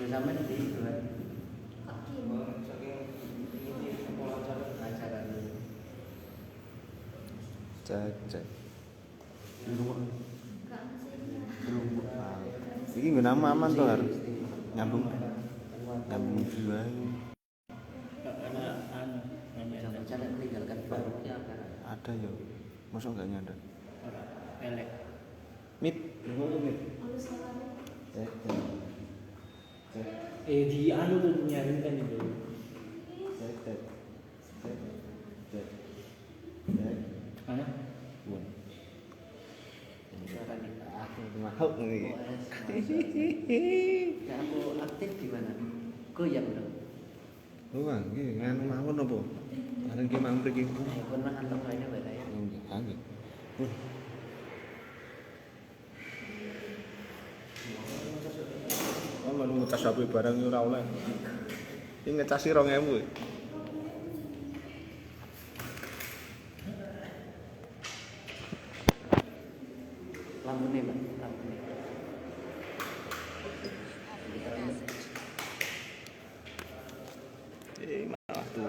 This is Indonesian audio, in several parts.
Sama di itu kan. Cek. Iki nggo nama aman to harus nyambung jiwa. Cara meninggalkan baroknya apa? Ada ya. Masa enggak nyadar? Elek. Mit. Di anu tuh nyaringkan itu. Mana? Suara nih. Mahal nih. Ya aku aktif di mana? Goyang dong. Wah, iki nganu mawon apa? Areng ki mang mriki. Pernah kantong lainnya beda ya. Nggih. Oh, lu ngecas HP barang ora oleh. Iki ngecasi 2000. Lampu nih, Pak. Lampu nih. Malah tuh.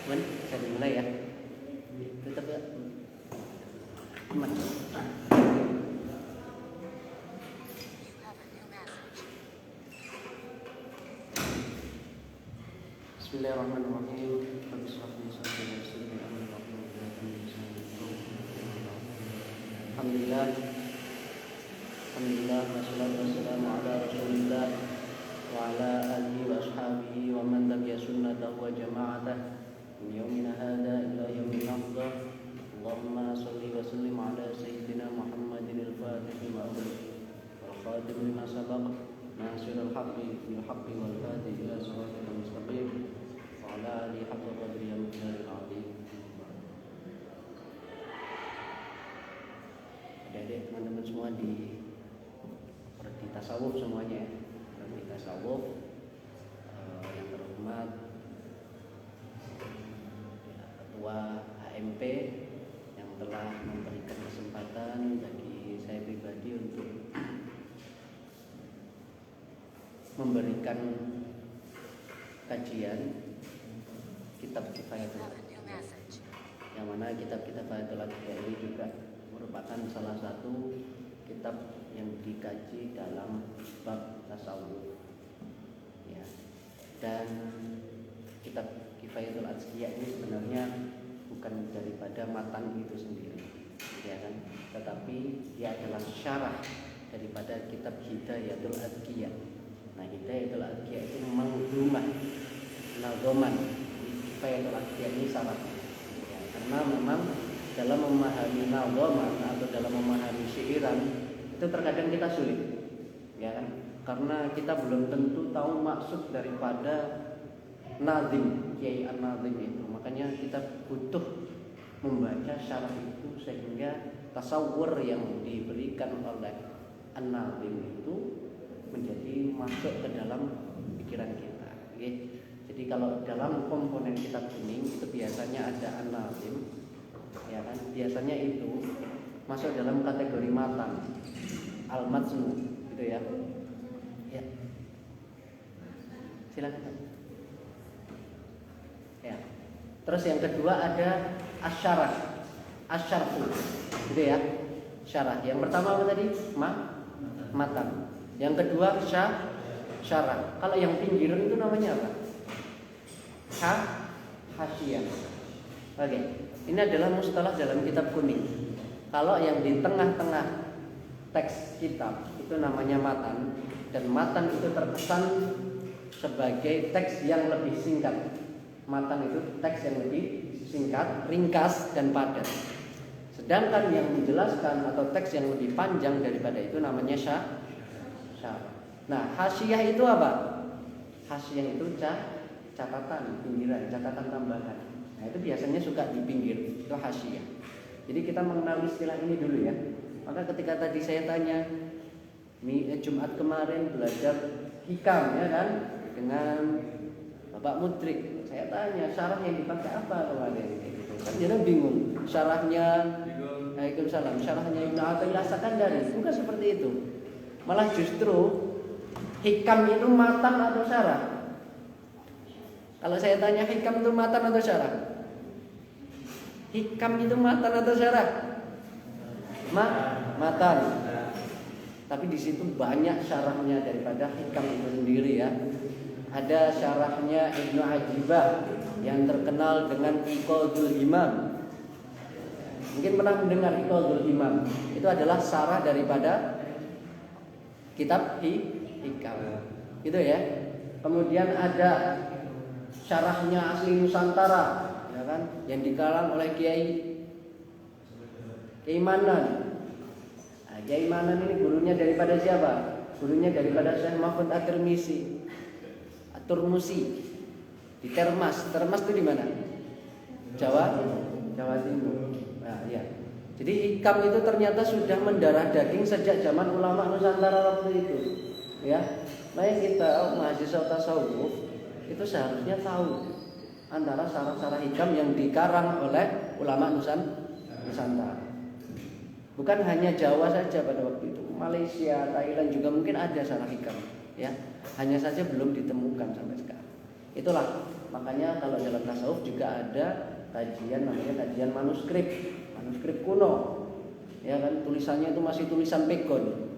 Men, saya dimulai ya. Tetap ya. Aman. Bismillahirrahmanirrahim. Alhamdulillah. Alhamdulillah wassalatu wassalamu ala Rasulillah wa ala alihi wa ashabihi wa man tabi'a sunnatahu wa jama'atahu min yaumina hadha ila yaumil afdal. Allahumma shalli wa sallim ala sayyidina Muhammadin al-Fatih lima ughliq wal khatim lima sabaq nasiril haqqi bil haqqi wal hadi ila siratal mustaqim wa ala alihi haqqa qadrihi wa miqdaril azim. Adik-adik, teman-teman semua di tasawuf semuanya ya. Di tasawuf yang terhormat ketua HMP yang telah memberikan kesempatan bagi saya pribadi untuk memberikan kajian kitab Kifayatul Atqiyah, yang mana kitab Kifayatul Atqiyah ini juga merupakan salah satu kitab yang dikaji dalam bab tasawuf ya. Dan kitab Kifayatul Atqiyah ini sebenarnya bukan daripada matan itu sendiri ya kan, tetapi dia adalah syarah daripada kitab Hidayatul Atqiyah. Nah, Hidayatul Atqiyah itu manzumah nazoman Kifayatul Atqiyah ini syaratnya ya, karena memang dalam memahami nazoman atau dalam memahami syairan itu terkadang kita sulit ya kan, karena kita belum tentu tahu maksud daripada nazim, Kiai An-Nazim itu. Makanya kita butuh membaca syarah itu sehingga tasawur yang diberikan oleh An-Nazim itu menjadi masuk ke dalam pikiran kita. Jadi kalau dalam komponen kitab kuning itu biasanya ada an-nazim, ya kan? Biasanya itu masuk dalam kategori matan, al-matsnu, gitu ya. Ya. Silakan. Ya. Terus yang kedua ada asyarah, asyarfu, gitu ya. Syarah. Yang pertama apa tadi? Matan. Yang kedua syarah. Kalau yang pinggiran itu namanya apa? Hasyiyah. Oke. Ini adalah mustalah dalam kitab kuning. Kalau yang di tengah-tengah teks kitab itu namanya matan, dan matan itu terkesan sebagai teks yang lebih singkat. Matan itu teks yang lebih singkat, ringkas dan padat. Sedangkan yang menjelaskan atau teks yang lebih panjang daripada itu namanya syarah. Nah, hasyiyah itu apa? Hasyiyah itu catatan pinggiran, catatan tambahan. Nah, itu biasanya suka di pinggir, itu hasyiyah. Jadi kita mengenal istilah ini dulu ya. Maka ketika tadi saya tanya Jumat kemarin belajar hikam ya kan dengan Bapak Mudrik, saya tanya syarah yang dipakai apa kemarin gitu. Kan dia bingung. Syarahnya Waalaikumsalam, syarahnya Ibnu Athaillah Sakandari. Bukan seperti itu. Malah justru hikam itu matan atau syarah? Kalau saya tanya hikam itu matan atau syarah? Hikam itu matan atau syarah? Matan. Tapi di situ banyak syarahnya daripada hikam itu sendiri ya. Ada syarahnya Ibnu Ajibah yang terkenal dengan Iqadul Imam. Mungkin pernah mendengar Iqadul Imam. Itu adalah syarah daripada kitab hikam. Gitu ya. Kemudian ada syarahnya Asli Nusantara, ya kan? Yang dikarang oleh Kiai Manan. Nah, Kiai Manan ini gurunya daripada siapa? Gurunya daripada Syekh Mahfud At-Tirmizi, At-Turmusi di Termas. Termas itu di mana? Jawa Timur. Nah, ya. Jadi hikam itu ternyata sudah mendarah daging sejak zaman ulama Nusantara waktu itu. Ya. Nah, kita mahasiswa tasawuf itu seharusnya tahu antara syarah-syarah hikam yang dikarang oleh ulama Nusantara. Bukan hanya Jawa saja pada waktu itu, Malaysia, Thailand juga mungkin ada syarah hikam, ya. Hanya saja belum ditemukan sampai sekarang. Itulah makanya kalau dalam tasawuf juga ada kajian namanya kajian manuskrip kuno. Ya kan, tulisannya itu masih tulisan pegon.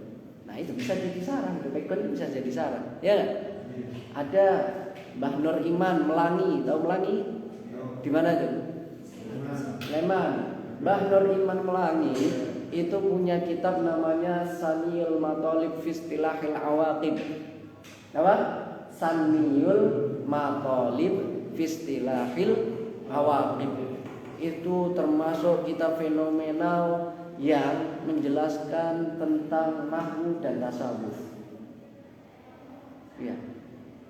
Nah, itu bisa jadi sarah, pegon itu bisa jadi sarah. Ya. Ada Mbah Nur Iman Melangi, tahu Melangi? Di mana tuh? Sleman. Mbah Nur Iman Melangi itu punya kitab namanya Saniyul Mathalib fi Istilahil Awaqib. Apa? Saniyul Mathalib fi Istilahil Awaqib. Itu termasuk kitab fenomenal yang menjelaskan tentang nahwu dan tasawuf. Ya.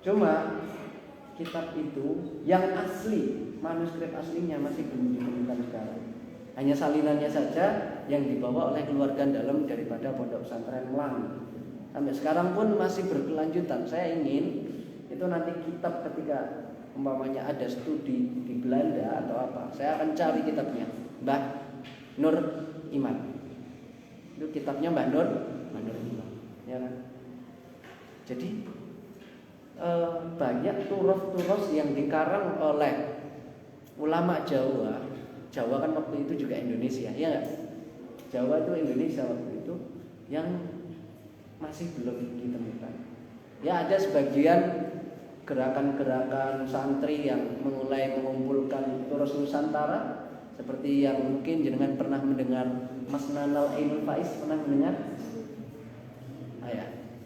Cuma kitab itu yang asli, manuskrip aslinya masih belum ditemukan sekarang. Hanya salinannya saja yang dibawa oleh keluarga dalam daripada Pondok Pesantren Melangi. Sampai sekarang pun masih berkelanjutan. Saya ingin itu nanti kitab ketika umpamanya ada studi di Belanda atau apa, saya akan cari kitabnya Mbah Nur Iman. Itu kitabnya Mbah Nur Iman, ya kan? Jadi banyak turos-turos yang dikarang oleh ulama Jawa. Jawa kan waktu itu juga Indonesia, ya nggak? Jawa itu Indonesia waktu itu yang masih belum ditemukan. Ya, ada sebagian gerakan-gerakan santri yang mulai mengumpulkan turos Nusantara, seperti yang mungkin jenengan pernah mendengar Mas Nanal Ainul Faiz, pernah mendengar?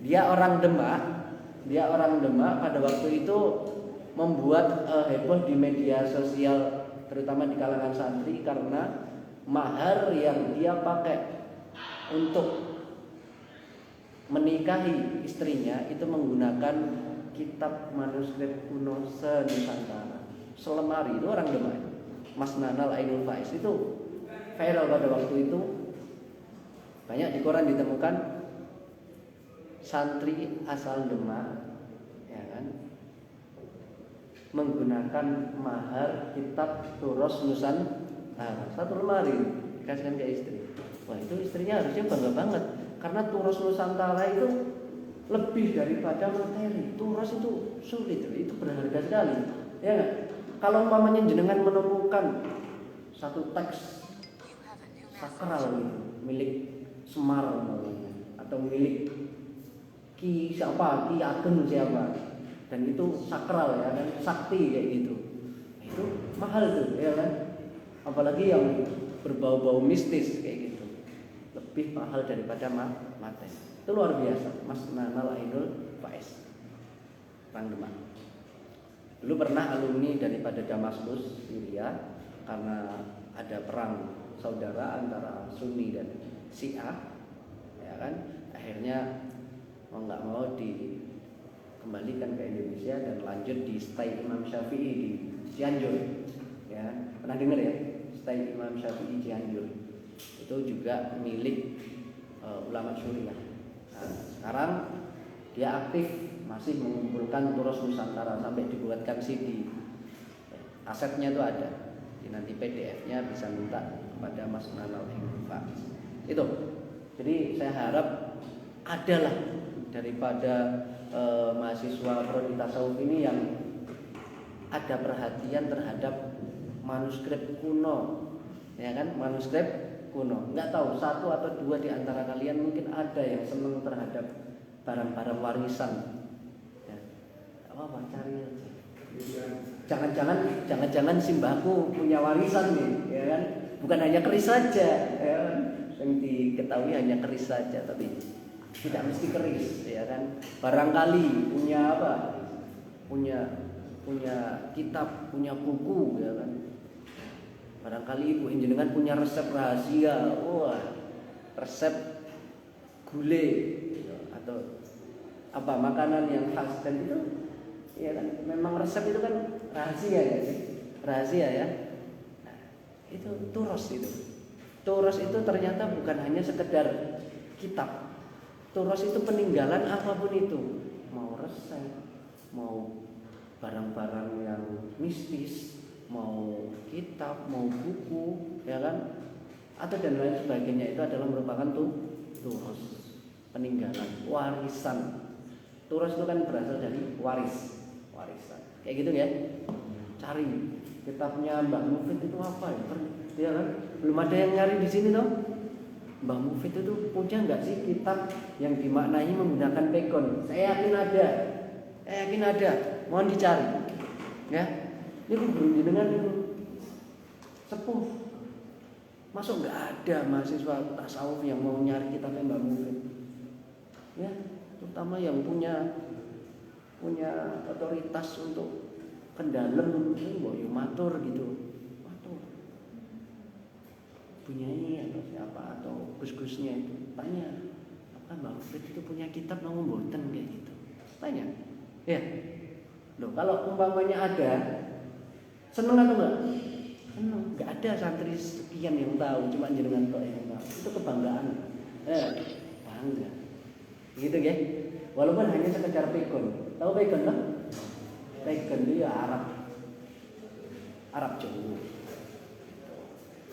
Dia orang Demak pada waktu itu membuat heboh di media sosial, terutama di kalangan santri, karena mahar yang dia pakai untuk menikahi istrinya itu menggunakan kitab manuskrip kuno se-Nusantara. Selemari itu orang Demak. Mas Nanal Ainul Faiz itu viral pada waktu itu. Banyak di koran ditemukan santri asal Demak, ya kan, menggunakan mahar kitab Turos Nusantara. Satu lemari dikasihkan ke istri. Wah, itu istrinya harusnya bangga banget karena Turos Nusantara itu lebih daripada materi. Turos itu sulit, itu berharga sekali. Ya gak? Kalau umpamanya jenengan menemukan satu teks sakral gitu, milik Semar umpamanya, atau milik Ki siapa, Ki Ageng siapa, dan itu sakral ya kan, sakti kayak gitu, itu mahal tuh ya kan, apalagi yang berbau-bau mistis kayak gitu, lebih mahal daripada materi. Itu luar biasa. Mas Nanal Ainul Faiz, orang Demak. Dulu pernah alumni daripada Damaskus Syria, karena ada perang saudara antara Sunni dan Syiah, ya kan, akhirnya mau nggak mau dikembalikan ke Indonesia dan lanjut di stay Imam Syafi'i di Cianjur, ya pernah dengar ya, stay Imam Syafi'i Cianjur itu juga milik ulama Suriah. Nah, sekarang dia aktif masih mengumpulkan Turos Nusantara sampai dibuatkan CD, asetnya itu ada, nanti PDF-nya bisa minta kepada Mas Nanal Faiz. Itu, jadi saya harap adalah daripada mahasiswa prodi tasawuf ini yang ada perhatian terhadap manuskrip kuno, ya kan, manuskrip kuno. Nggak tahu satu atau dua di antara kalian mungkin ada yang senang terhadap barang-barang warisan. Ya, apa cari aja. Jangan-jangan simbahku punya warisan nih, ya kan? Bukan hanya keris saja, ya kan? Yang diketahui hanya keris saja, tapi tidak mesti keris, ya kan? Barangkali punya apa? Punya kitab, punya buku, ya kan? Barangkali ibu jenengan punya resep rahasia, wah, resep gulai atau apa makanan yang khas, dan itu, ya kan? Memang resep itu kan rahasia ya, rahasia ya. Nah, itu turos itu. Turos itu ternyata bukan hanya sekedar kitab. Turos itu peninggalan apapun itu, mau resep, mau barang-barang yang mistis, mau kitab, mau buku, ya kan, atau dan lain sebagainya, itu adalah merupakan turos, peninggalan, warisan. Turos itu kan berasal dari warisan, kayak gitu ya. Cari kitabnya Mbah Mufid itu apa ya? Ya kan, belum ada yang nyari di sini toh. Mbah Mufid itu punya nggak sih kitab yang dimaknai menggunakan pegon? Saya yakin ada. Mohon dicari, ya. Ini guru jenengan sepuh. Masuk nggak ada mahasiswa tasawuf yang mau nyari kitabnya Mbah Mufid? Ya, terutama yang punya otoritas untuk kendalem, mau matur gitu. Punyai atau siapa atau gus-gusnya itu tanya, apa Mbak Mufid itu punya kitab namun mboten kayak gitu, tanya ya. Loh, kalau umpamanya ada, seneng atau enggak? Seneng. Enggak ada santri sekian yang tahu, cuma jenengan tok yang tahu. Itu kebanggaan, bangga gitu ya. Walaupun hanya sekedar pegon. Tahu pegon kan? Pegon itu ya Arab Jawa.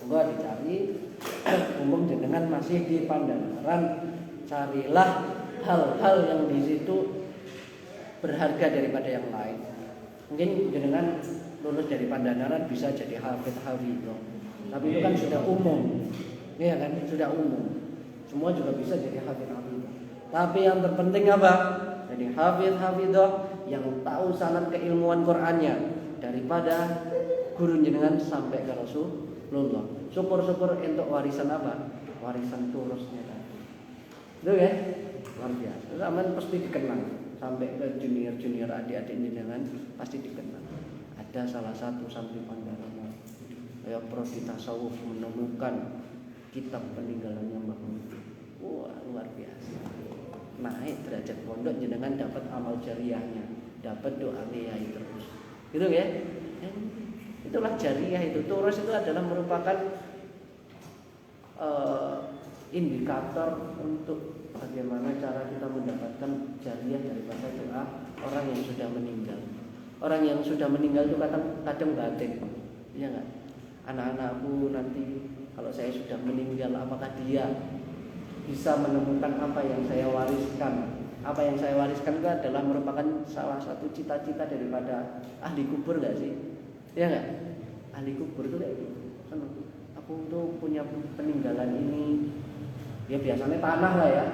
Enggak dicari, umum jenengan masih di Pandanaran, carilah hal-hal yang di situ berharga daripada yang lain. Mungkin jenengan lulus dari Pandanaran bisa jadi hafidh-hafidh, tapi itu kan sudah umum, ya kan, sudah umum. Semua juga bisa jadi hafidh-hafidh. Tapi yang terpenting apa? Jadi hafidh-hafidh yang tahu sanad keilmuan Qur'annya daripada guru jenengan sampai ke Rasulullah. Syukur-syukur untuk warisan apa? Warisan turusnya tadi. Itu ya, luar biasa. Zaman pasti dikenang sampai ke junior adik-adik jenengan pasti dikenang. Ada salah satu santri Pandanaran, ya prodi tasawuf menemukan kitab peninggalannya Mbah Mufid. Wah, luar biasa. Naik derajat pondok jenengan dapat amal jariahnya, dapat doa yai terus. Gitu ya. Itulah jariah itu. Turus itu adalah merupakan indikator untuk bagaimana cara kita mendapatkan jariah daripada doa orang yang sudah meninggal. orang yang sudah meninggal itu kadang batin, iya nggak? Anak-anakku nanti kalau saya sudah meninggal, apakah dia bisa menemukan apa yang saya wariskan? Apa yang saya wariskan itu adalah merupakan salah satu cita-cita daripada ahli kubur, nggak sih? Iya nggak? Ahli kubur itu kayak gitu. Senang. Aku tuh punya peninggalan ini. Ya biasanya tanah lah ya,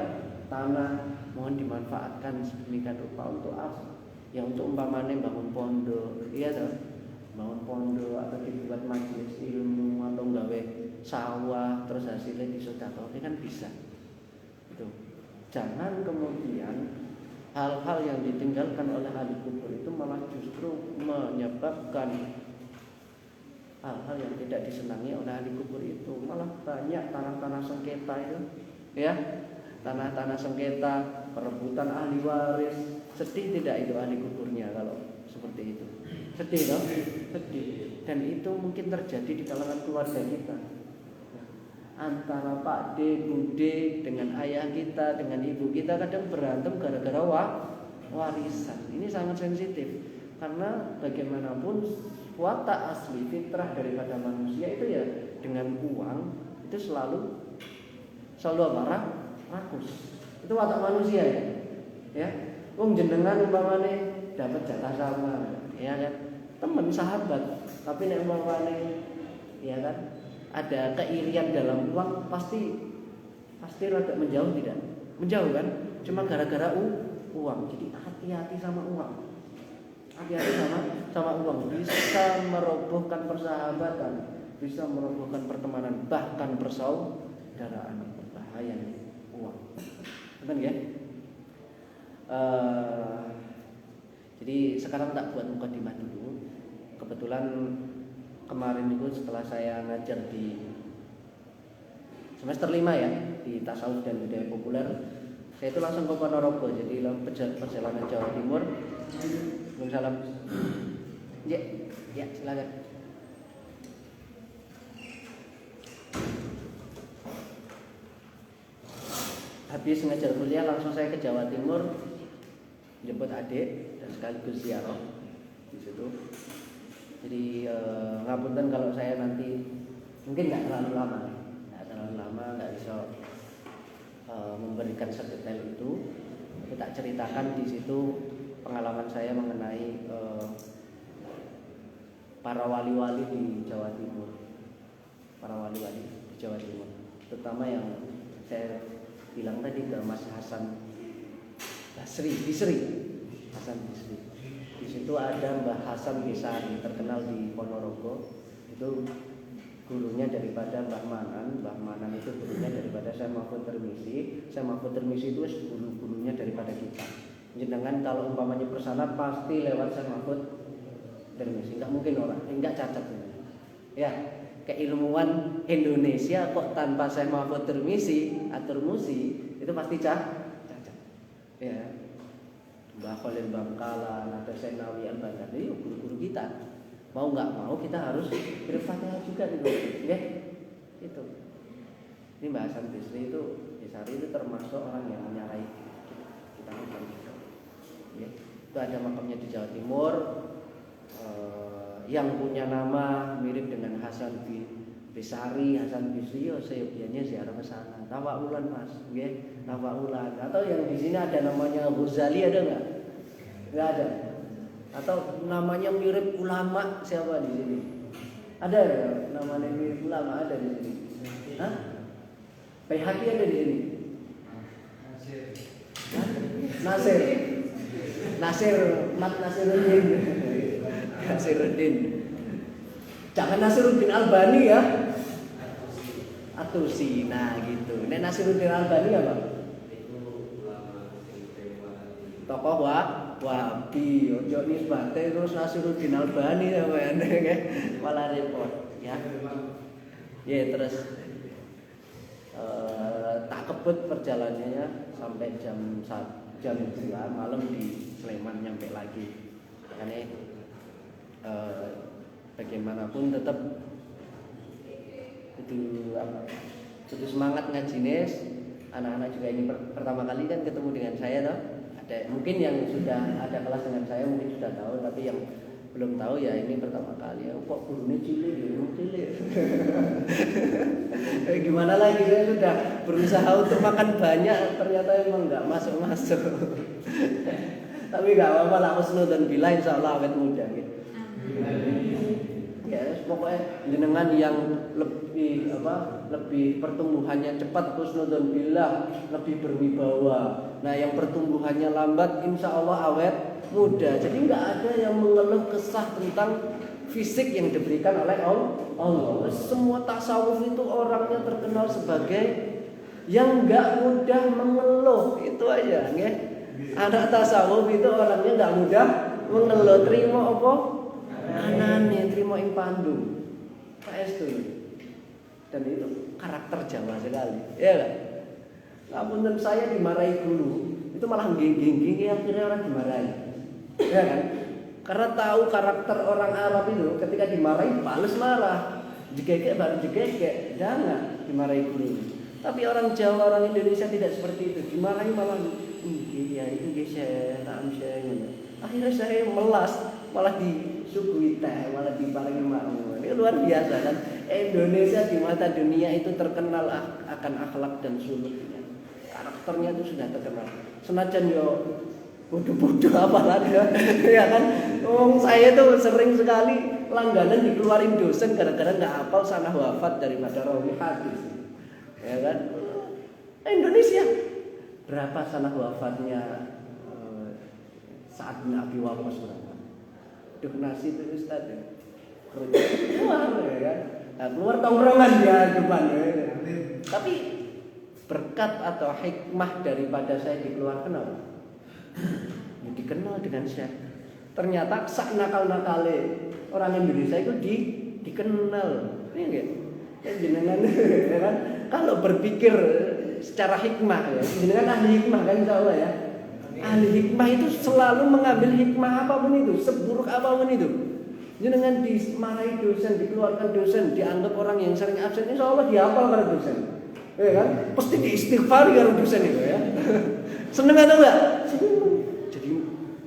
tanah mohon dimanfaatkan sedemikian rupa untuk apa? Ya untuk umpamanya bangun pondok, iya toh, bangun pondok atau dibuat majelis ilmu atau gawe sawah terus hasilnya disedekahkan kan bisa. Itu. Jangan kemudian hal-hal yang ditinggalkan oleh ahli kubur itu malah justru menyebabkan hal-hal yang tidak disenangi oleh ahli kubur itu. Malah banyak tanah-tanah sengketa itu, ya, tanah-tanah sengketa, perebutan ahli waris. Sedih tidak itu ahli kuburnya kalau seperti itu? Sedih dong? Sedih. Dan itu mungkin terjadi di kalangan keluarga kita. Antara Pak D, Bu D dengan ayah kita, dengan ibu kita kadang berantem gara-gara warisan. Ini sangat sensitif. Karena bagaimanapun watak asli fitrah daripada manusia itu ya dengan uang itu selalu apa? Rakus. Itu watak manusia ya. Ya. Wong jenengan umpamane dapat jatah sama, ya kan? Teman sahabat, tapi nek umpamane ya kan ada keirian dalam uang pasti rada menjauh tidak? Menjauh kan? Cuma gara-gara uang. Jadi hati-hati sama uang. Hati-hati sama uang. Bisa merobohkan persahabatan, bisa merobohkan pertemanan, bahkan persaudaraan. Bahaya nih uang. Benar ya? Jadi sekarang tak buat mukadimah dulu. Kebetulan kemarin itu setelah saya ngajar di semester 5 ya di tasawuf dan budaya populer, saya itu langsung ke Ponorogo. Jadi perjalanan Jawa Timur. Belum salam. Ya silakan. Habis ngajar kuliah langsung saya ke Jawa Timur, jemput adik dan sekaligus ziarah di situ. Jadi ngapunten kalau saya nanti mungkin nggak terlalu lama, nggak bisa memberikan sedetail itu. Tapi tak ceritakan di situ pengalaman saya mengenai para wali-wali di Jawa Timur, terutama yang saya bilang tadi ke Mas Hasan Bisri. Di situ ada Mbah Hasan Bisari terkenal di Ponorogo. Itu gurunya daripada Mbah Manan. Mbah Manan itu gurunya daripada Syekh Mahfud Tirmizi. Syekh Mahfud Tirmizi itu guru-gurunya daripada kita. Jenengan kalau umpamanya persana pasti lewat Syekh Mahfud Tirmizi. Enggak mungkin orang, enggak cacat. Ya, keilmuan Indonesia kok tanpa Syekh Mahfud Tirmizi atau Musi itu pasti cacat. Ya. Mbah Khalil Bangkalan atau Syekh Nawawi Al-Baghdadi itu guru-guru kita. Mau nggak mau kita harus berfatihah juga nih, ya. Itu. Ini Mbah Hasan Bisri itu termasuk orang yang menyarai kita ya. Itu ada makamnya di Jawa Timur. Yang punya nama mirip dengan Hasan Bisari, Hasan Bisri, seyogianya ziarah ke sana. Tawaulan Mas, nggih, tawaulan. Atau yang di sini ada namanya Ghazali ada enggak? Enggak ada. Atau namanya mirip ulama siapa di sini? Ada ya, namanya mirip ulama ada di sini. Hah? Baihaqi ada di sini. Nasiruddin. Jangan Nasiruddin Albani ya. Atusi, nah gitu. Nek Nasiruddin Albani apa? Tokoh Wahabi, ojo nisbate terus Nasiruddin Albani sampean malah repot ya. Ya terus tak kebut perjalanannya sampai jam 2 malam di Sleman nyampe lagi. Makanya bagaimanapun tetap itu semangat ngajines. Anak-anak juga ini pertama kali kan ketemu dengan saya toh. Ada mungkin yang sudah ada kelas dengan saya mungkin sudah tahu, tapi yang belum tahu ya ini pertama kali. Kok gurunya cilik ya, emang cilik. Gimana lagi, saya sudah berusaha untuk makan banyak, ternyata emang nggak masuk. Tapi nggak apa-apa lah, husnudzon billah, insyaallah awet muda gitu. Ya, pokoknya jenengan yang lebih pertumbuhannya cepat, husnudzon billah, lebih berwibawa. Nah, yang pertumbuhannya lambat, insya Allah awet muda. Jadi nggak ada yang mengeluh kesah tentang fisik yang diberikan oleh Allah. Semua tasawuf itu orangnya terkenal sebagai yang nggak mudah mengeluh, itu aja, ya. Anak tasawuf itu orangnya nggak mudah mengeluh, terima apa? Anane, terima ing pandu. Paestu. Dan itu karakter Jawa sekali, ya kan? Namun saya dimarahi guru, itu malah geng-geng akhirnya orang dimarahi, ya kan? Karena tahu karakter orang Arab itu ketika dimarahi balas marah, digegek baru digegek, jangan dimarahi guru. Tapi orang Jawa, orang Indonesia tidak seperti itu, dimarahi malah akhirnya saya melas, malah disuguhi teh, malah diparingi makmur. Ini luar biasa kan? Indonesia di mata dunia itu terkenal akan akhlak dan suluknya. Karakternya itu sudah terkenal. Senajan yo bodoh-bodoh apalah ya kan? Saya tuh sering sekali langganan dikeluarin dosen gara-gara nggak hafal sanah wafat daripada rawi hadis. Ya kan? Indonesia berapa sanah wafatnya Sa'ad bin Abi Waqqas berapa? Duh nasi itu Ustaz ya. Keluar ya kan? Nah, keluar tongkrongan ya depan ya. Tapi berkat atau hikmah daripada saya dikeluarkan apa? Ya, dikenal dengan Syekh. Ternyata sak nakal-nakale orang Indonesia itu dikenal. Ini enggak? Ya jenengan ya kan? Kalau berpikir secara hikmah ya, jenengan ahli hikmah kan insyaallah ya. Ahli hikmah itu selalu mengambil hikmah apapun itu, seburuk apapun itu. Jenengan dimarahi dosen, dikeluarkan dosen, dianggap orang yang sering absen, insya Allah dihafal karena dosen, ya kan? Pasti diistighfari karena dosen itu ya. Seneng atau enggak? Jadi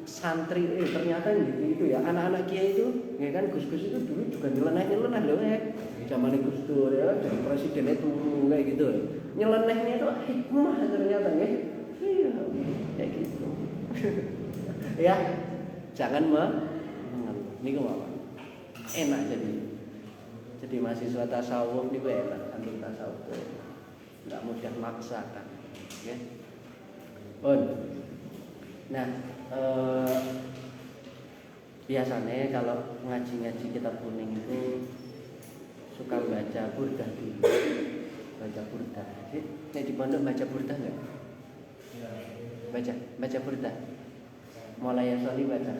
santri ternyata gitu ya, anak-anak kiai itu, ya kan Gus-Gus itu dulu juga nyeleneh loh ya. Zaman Gus Dur ya, jadi presidennya turu kayak gitu. Nyelenehnya itu hikmah ternyata ya. Iya, kayak gitu. Ya, jangan ini apa? Enak jadi mahasiswa tasawuf ini enak, antum tasawuf nggak mudah maksakan, ya. Nah, biasanya kalau ngaji kitab kuning itu suka baca burdah dulu, baca burdah. Jadi di pondok baca burdah nggak? Baca burdah. Mulai Soli baca.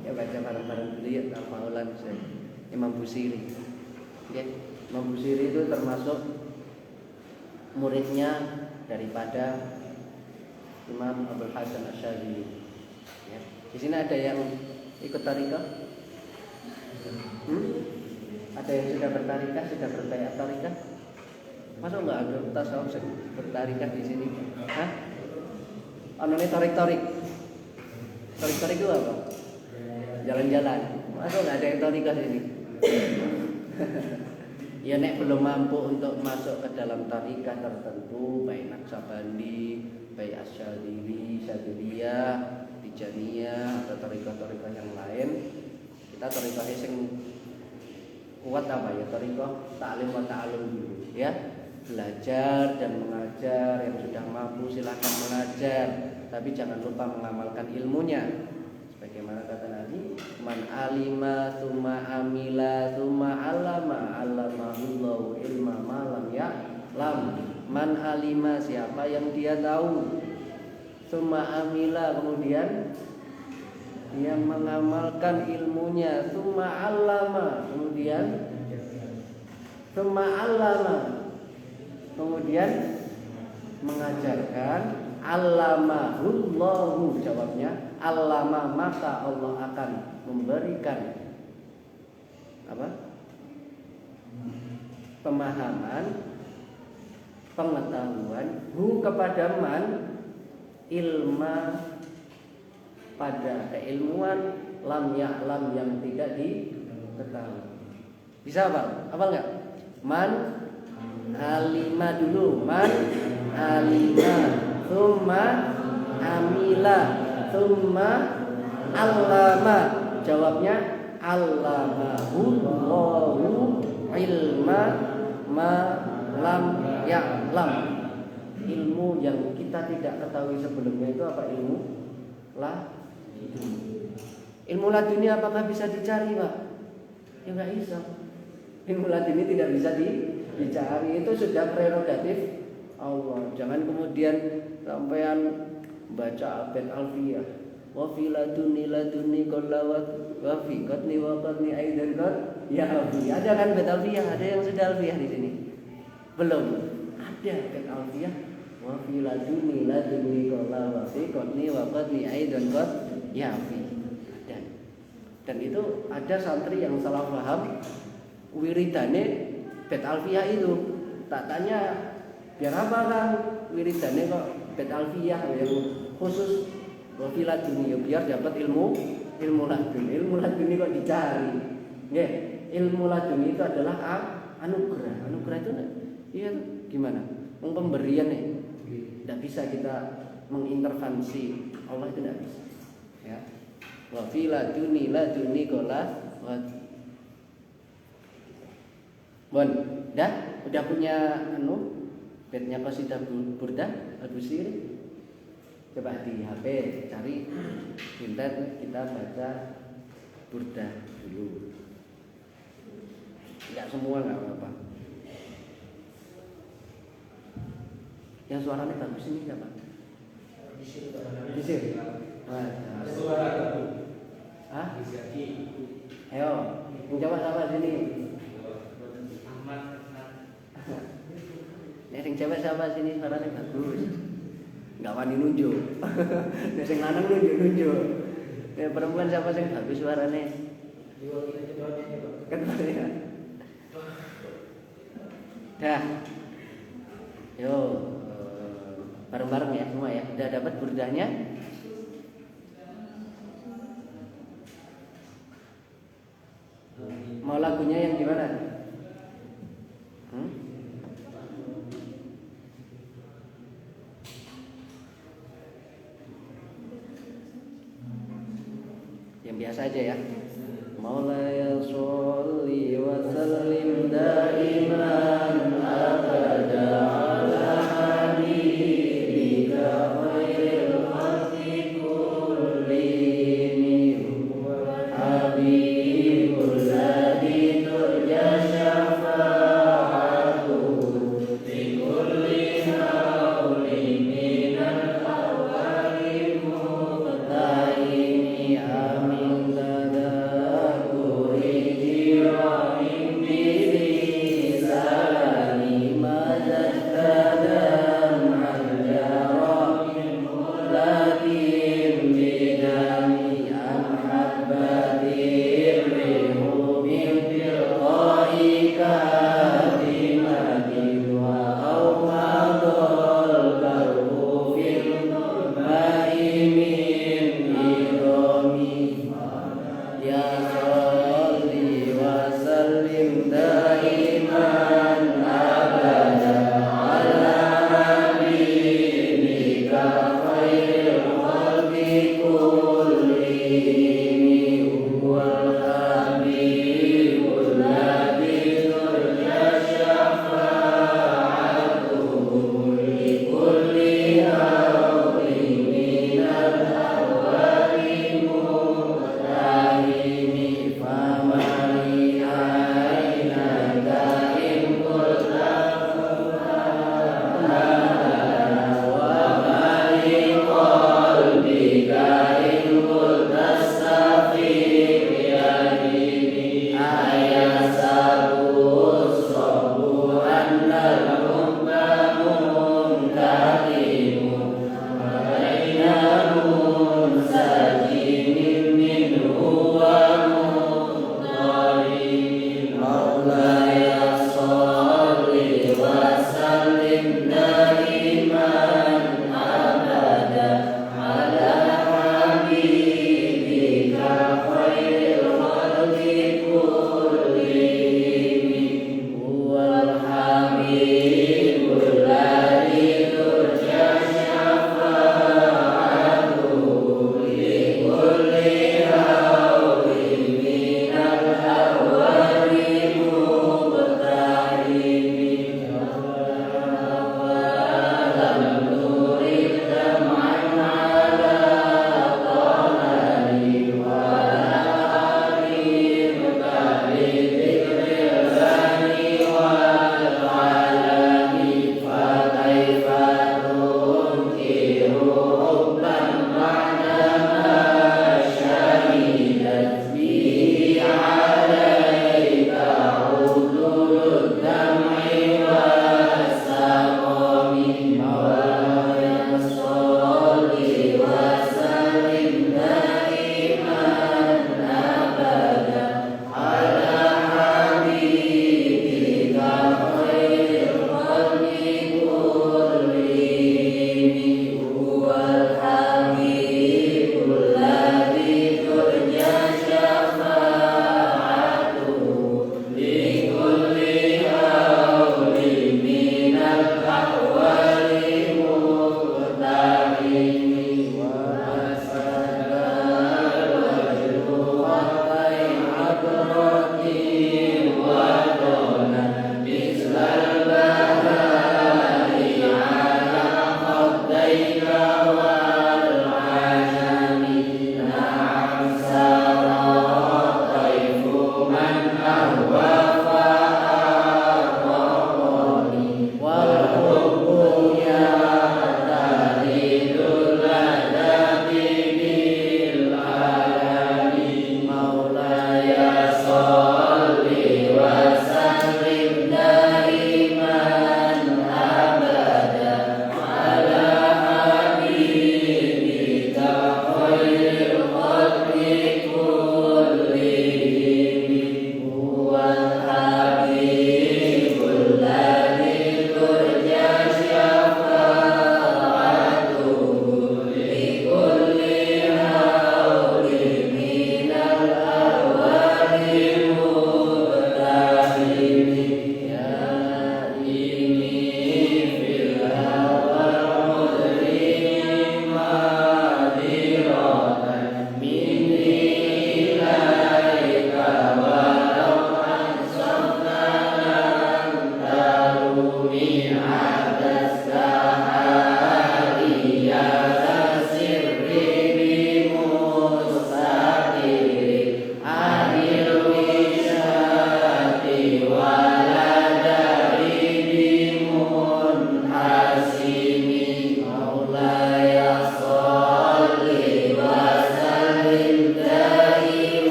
Ya baca bareng-bareng dulu ya, Al-Maulan Imam Busiri. Ya, Imam Busiri itu termasuk muridnya daripada Imam Abdul Hasan Asy'ari. Ya. Di sini ada yang ikut tarikah? Ada yang sudah bertarikah, sudah berbaiat tarikah? Masa enggak ada tasawuf bertarikah di sini? Hah? Anone tarik-tarik. Tarik-tarik itu apa? Jalan-jalan. Masa enggak ada yang tarikah sini? Ya nek belum mampu untuk masuk ke dalam tarikah tertentu, baik Naksabandi, baik Asy'adili, Syadziliyah, Tijaniyah atau tarikah-tarikah yang lain, kita tarikah yang kuat apa ya? Tarikah ta'lim wa ta'allum dulu, ya. Belajar dan mengajar, yang sudah mampu silakan mengajar, tapi jangan lupa mengamalkan ilmunya. Sebagaimana kata Nabi, man alima tsumma amila tsumma allama allamahullahu ilma ma lam ya'lam. Man alima, siapa yang dia tahu, tsumma amila, kemudian dia mengamalkan ilmunya, tsumma allama, kemudian tsumma allama, kemudian mengajarkan, allamahullahu, jawabnya allama, maka Allah akan memberikan apa? Pemahaman, pengetahuan hu kepada man ilma pada keilmuan lam ya'lam yang tidak diketahui. Bisa apa? Apa enggak? Man alima dulu, man alima, thumma amila, thumma allama. Jawabnya allamahu Allahu ilma ma lam ya'lam. Ilmu yang kita tidak ketahui sebelumnya itu apa ilmu? Ilmu laduni apakah bisa dicari, Pak? Ya nggak bisa. Ilmu laduni tidak bisa dicari. Itu sudah prerogatif Allah. Jangan kemudian sampean baca bait alfiyah. Wa fi laduni qallawat wa fi qatni wa qatni aidan qad ya fi. Ada kan bait alfiyah? Ada yang sudah alfiyah di sini? Belum. Ada bait alfiyah. Wa fi laduni qallawat wa fi qatni wa qatni aidan qad ya fi. Dan itu ada santri yang salah paham wiridane bait alfiyah itu. Tak tanya biar apa kan wiridane kok bait alfiyah yang khusus wafilah dunia biar dapat ilmu laduni. Ilmu laduni kok dicari. Nggih, ilmu laduni itu adalah anugerah. Anugerah itu iya gimana? Pemberian nih. Tidak bisa kita mengintervensi Allah, itu tidak bisa. Ya. Wa fi laduni qala wa Bon, udah punya bednya qasidah Burdah Al-Busiri. Coba di HP cari internet, kita baca Burdah dulu. Enggak semua enggak apa-apa. Yang suaranya bagus ini siapa? Bisir. Suara bagus. Hah? Ayo, menjawab sama sini. Yang cewek siapa sini suaranya bagus. Enggak wani nunjuk. Nek sing lanang nunjuk. Nek perempuan siapa sing bagus suaranya? Ketuanya. Dah. Yo, bareng-bareng ya semua ya. Udah dapat burdahnya? Mau lagunya yang gimana? Yang biasa aja ya. Maulaya sholli wa sallim daiman abada ala habibika khairil khalqi kullihim habibul ladzi turja syafa'atuhu fi kulli haulin minal awwali muqtaini amin. Salam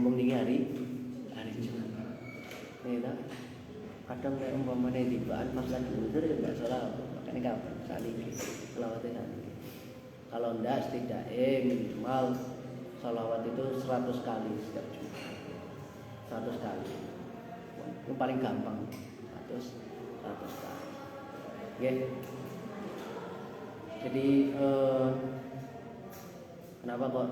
mumpung nih hari Jumat. Ya tak? Kadang kayak umpamanya di bahan pas lagi udah ya nggak salah, makanya kapan saat ini selawatnya saat ini. Kalau enggak setidaknya minimal salawat itu 100 kali setiap Jumat. 100 kali. Itu paling gampang. 100 kali. Oke. Jadi kenapa kok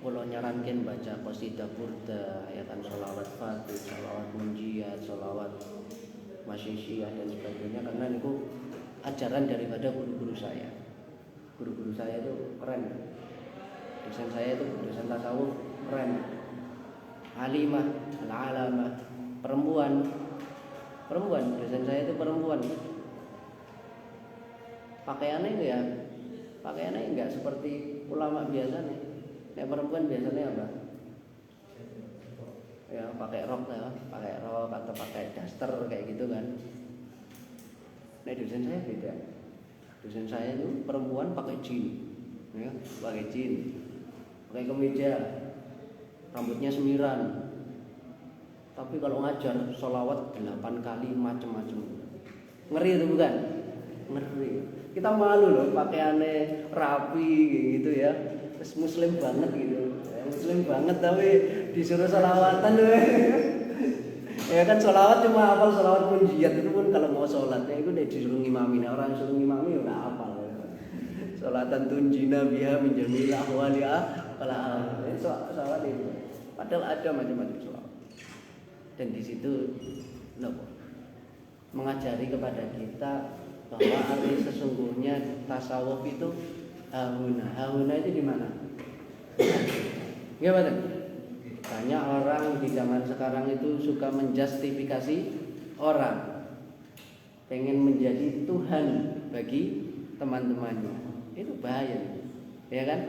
kalau nyarankan baca qasidah burda, ya kan sholawat fatih, sholawat munjiat, sholawat masyisyiyah dan sebagainya, karena itu ajaran daripada guru-guru saya. Guru-guru saya itu keren. Dosen saya itu dosen tasawuf keren. Alimah, al-alamah, perempuan. Dosen saya itu perempuan. Pakaiannya enggak seperti ulama biasa nih. Nek perempuan biasanya apa? Ya pakai rok atau pakai daster kayak gitu kan. Nek dosen saya beda. Dosen saya itu perempuan pakai jeans, ya, pakai kemeja, rambutnya semiran. Tapi kalau ngajar sholawat 8 kali macam-macam. Ngeri itu bukan? Ngeri. Kita malu loh pakaiannya rapi gitu ya. Terus muslim banget gitu. Ya, muslim banget tapi disuruh sholawatan loh. Ya kan sholawat cuma hafal sholawat munjiat itu pun kalau mau sholatnya itu udah disuruh ngimamin. Orang suruh ngimami udah hafal. Sholatan tunjina biha min jamil ahwali sholawat itu. Padahal ada macam-macam sholawat. Dan di situ mengajari kepada kita bahwa arti sesungguhnya tasawuf itu hauna itu di mana? Gimana? Banyak orang di zaman sekarang itu suka menjustifikasi orang, pengen menjadi Tuhan bagi teman-temannya. Itu bahaya, ya kan?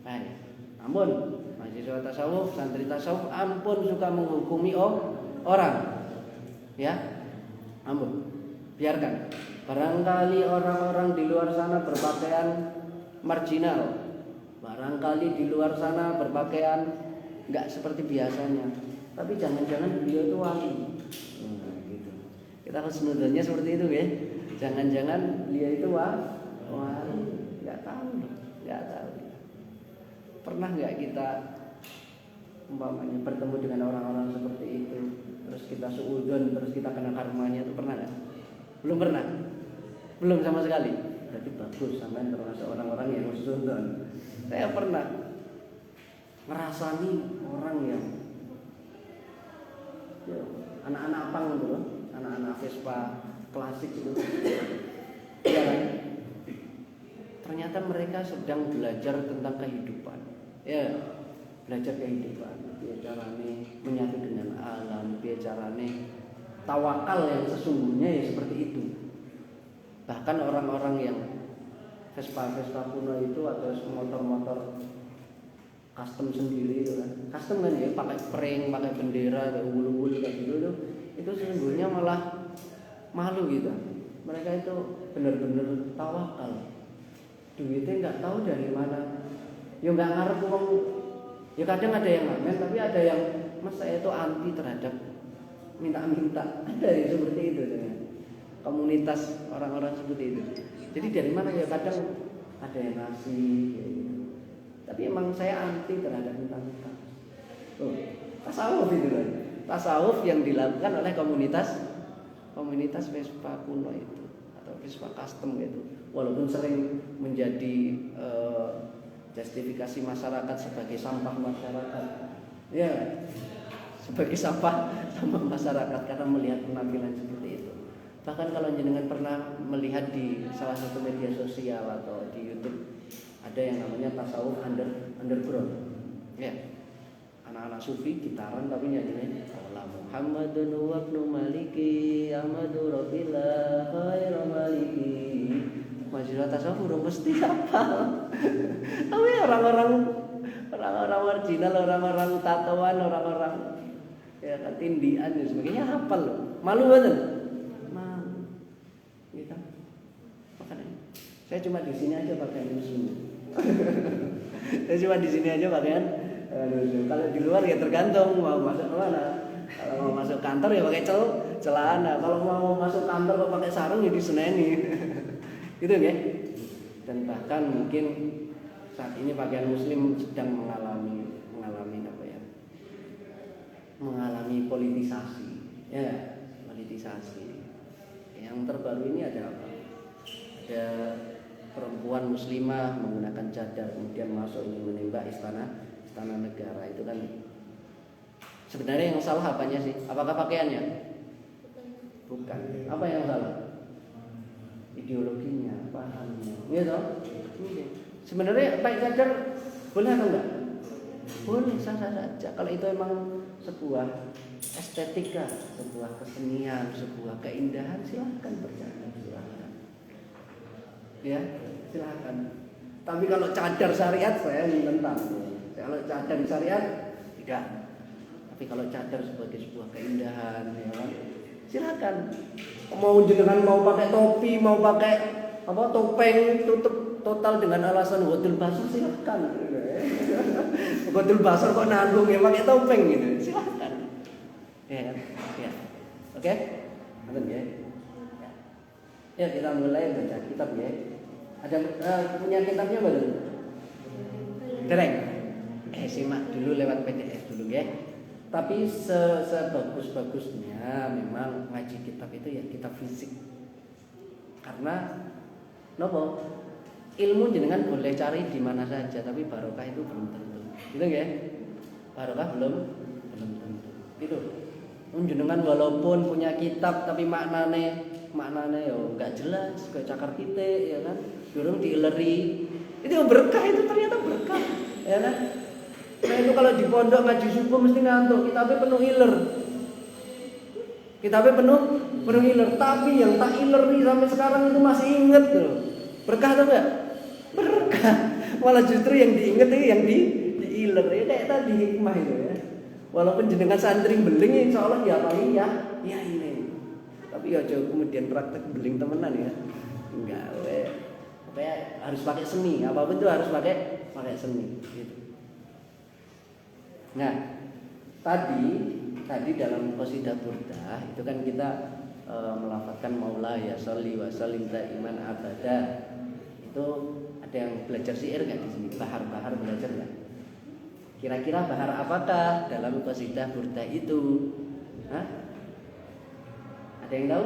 Bahaya. Ampun, mahasiswa tasawuf, santri tasawuf, ampun suka menghukumi orang, ya, ampun, biarkan. Barangkali orang-orang di luar sana berpakaian marginal, barangkali di luar sana berpakaian nggak seperti biasanya, tapi jangan-jangan beliau itu wali. Gitu. Kita harus menurutnya seperti itu ya. Jangan-jangan beliau itu wali, nggak tahu. Pernah nggak kita umpamanya bertemu dengan orang-orang seperti itu, terus kita suudzon, terus kita kena karmanya, itu pernah nggak? Belum pernah. Belum sama sekali. Berarti bagus sampai termasuk orang-orang yang husnuzon. Saya pernah ngerasani orang yang ya, anak-anak pang itu loh, anak-anak Vespa klasik itu. Ya kan? Ternyata mereka sedang belajar tentang kehidupan. Ya, belajar kehidupan. Dia caranya menyatu dengan alam, dia caranya tawakal yang sesungguhnya ya seperti itu. Bahkan orang-orang yang Vespa kuno itu atau motor-motor custom sendiri itu kan, custom kan ya, pakai pring, pakai bendera, kayak ulu-ulu kayak gitu itu sesungguhnya malah malu gitu. Mereka itu benar-benar tawakal. Duitnya nggak tahu dari mana. Ya nggak ngarep uang. Ya kadang ada yang ngamen, tapi ada yang mas saya itu anti terhadap minta-minta. Ada yang seperti itu ya. Komunitas orang-orang seperti itu. Jadi dari mana ya kadang ada yang ngasih ya, gitu. Tapi emang saya anti terhadap minta-minta. Tasawuf itu kan. Tasawuf yang dilakukan oleh komunitas Vespa kuno itu atau Vespa custom gitu. Walaupun sering menjadi justifikasi masyarakat sebagai sampah masyarakat. Ya. Sebagai sampah masyarakat karena melihat penampilan seperti itu. Bahkan kalau jenengan pernah melihat di salah satu media sosial atau di YouTube ada yang namanya tasawuf underground. Ya. Anak-anak sufi gitaran tapi nyanyinya Allah Muhammadun wa ibnu Maliki Ahmadu Rabbillah khairu maliki. Mahasiswa tasawuf udah mesti hafal. Tapi orang-orang marginal, orang-orang tatoan, orang-orang ya kan tindian dan sebagainya hafal loh. Malu banget. Gitu. Makanya saya cuma di sini aja pakaian muslim. Saya cuma di sini aja pakaian Kalau di luar ya tergantung mau masuk mana. Kalau mau masuk kantor ya pakai celana. Kalau mau masuk kantor kok pakai sarung ya diseneni. Gitu ya. Dan bahkan mungkin saat ini pakaian muslim sedang mengalami apa ya? Mengalami politisasi. Ya, politisasi. Yang terbaru ini ada apa? Ada perempuan muslimah menggunakan cadar kemudian masuk ingin menembak istana negara. Itu kan sebenarnya yang salah apanya sih? Apakah pakaiannya? Bukan. Apa yang salah? Ideologinya, pahamnya. Iya toh? Sebenarnya pakai cadar boleh atau enggak? Boleh, sah-sah saja. Kalau itu emang sebuah estetika, sebuah kesenian, sebuah keindahan, silahkan berjalan, silahkan. Ya, silahkan. Tapi kalau cadar syariat saya menentang. Kalau cadar syariat tidak. Tapi kalau cadar sebagai sebuah keindahan, ya kan, silakan. Mau jenengan mau pakai topi, mau pakai apa topeng tutup total dengan alasan ghadul basar, silakan. Ghadul basar kok nanggung ya pakai topeng gitu, silakan. Ya kan? Ya. Oke? Nonton ya. Ya, kita mulai baca kitab ya. Ada punya kitabnya belum? Dereng. Simak dulu lewat PDF dulu ya. Tapi sebagus-bagusnya memang ngaji kitab itu ya kitab fisik. Karena nopo? Ilmu jenengan boleh cari di mana saja, tapi barokah itu belum tentu. Gitu ya? Barokah belum tentu. Gitu. Jenengan walaupun punya kitab tapi maknane yo enggak jelas, kayak cakar pitik ya kan. Durung diileri. Itu berkah, itu ternyata berkah. Ya kan? Nah itu kalau di pondok ngaji subuh mesti ngantuk, kitabnya penuh iler. Kitabnya penuh iler, tapi yang tak ileri sampai sekarang itu masih inget tuh. Berkah atau enggak? Berkah. Malah justru yang diinget itu yang di iler ya kayak tadi hikmah itu ya. Walaupun jenengan santri beling insya Allah ya paling ya ini. Tapi ya jauh kemudian praktek beling temenan ya. Enggak, kayak harus pakai seni, apapun itu harus pakai seni gitu. Nah, tadi dalam qasidah burdah itu kan kita melafadzkan maula ya sholli wa sallim daiman abada. Itu ada yang belajar syair enggak di sini? Bahar belajar enggak? Kira-kira bahar apakah dalam qasidah burdah itu? Hah? Ada yang tahu?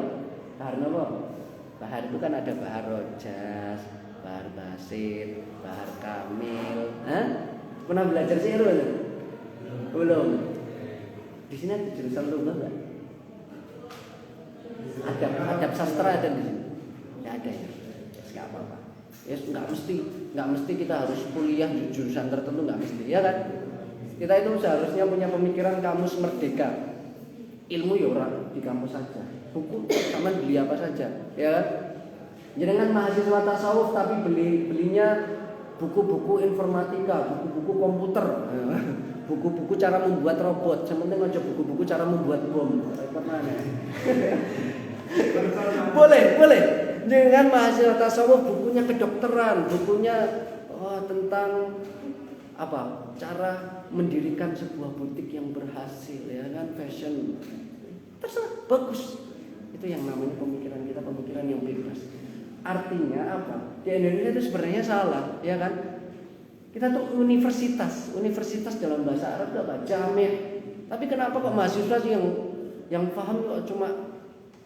Bahar apa? Bahar itu kan ada bahar rojas, bahar basit, bahar kamil. Hah? Pernah belajar syair belum? Belum. Di sini ada jurusan lugah enggak? Adab sastra ada di sini. Enggak ada ya. Enggak apa-apa. Ya enggak mesti kita harus kuliah di jurusan tertentu, enggak mesti, ya kan? Kita itu seharusnya punya pemikiran kamus merdeka. Ilmu ya orang di kampus saja. Buku sama beli apa saja, ya kan? Jangan mahasiswa tasawuf tapi belinya buku-buku informatika, buku-buku komputer. Buku-buku cara membuat robot, sementing aja buku-buku cara membuat bom. Repot mana? Boleh. Dengan mahasiswa tasawuf bukunya kedokteran, bukunya tentang apa? Cara mendirikan sebuah butik yang berhasil, ya kan? Fashion. Terserah, bagus. Itu yang namanya pemikiran kita, pemikiran yang bebas. Artinya apa? Di Indonesia itu sebenarnya salah, ya kan? Kita tuh universitas dalam bahasa Arab itu apa? Jami'. Tapi kenapa kok mahasiswa sih yang paham kok cuma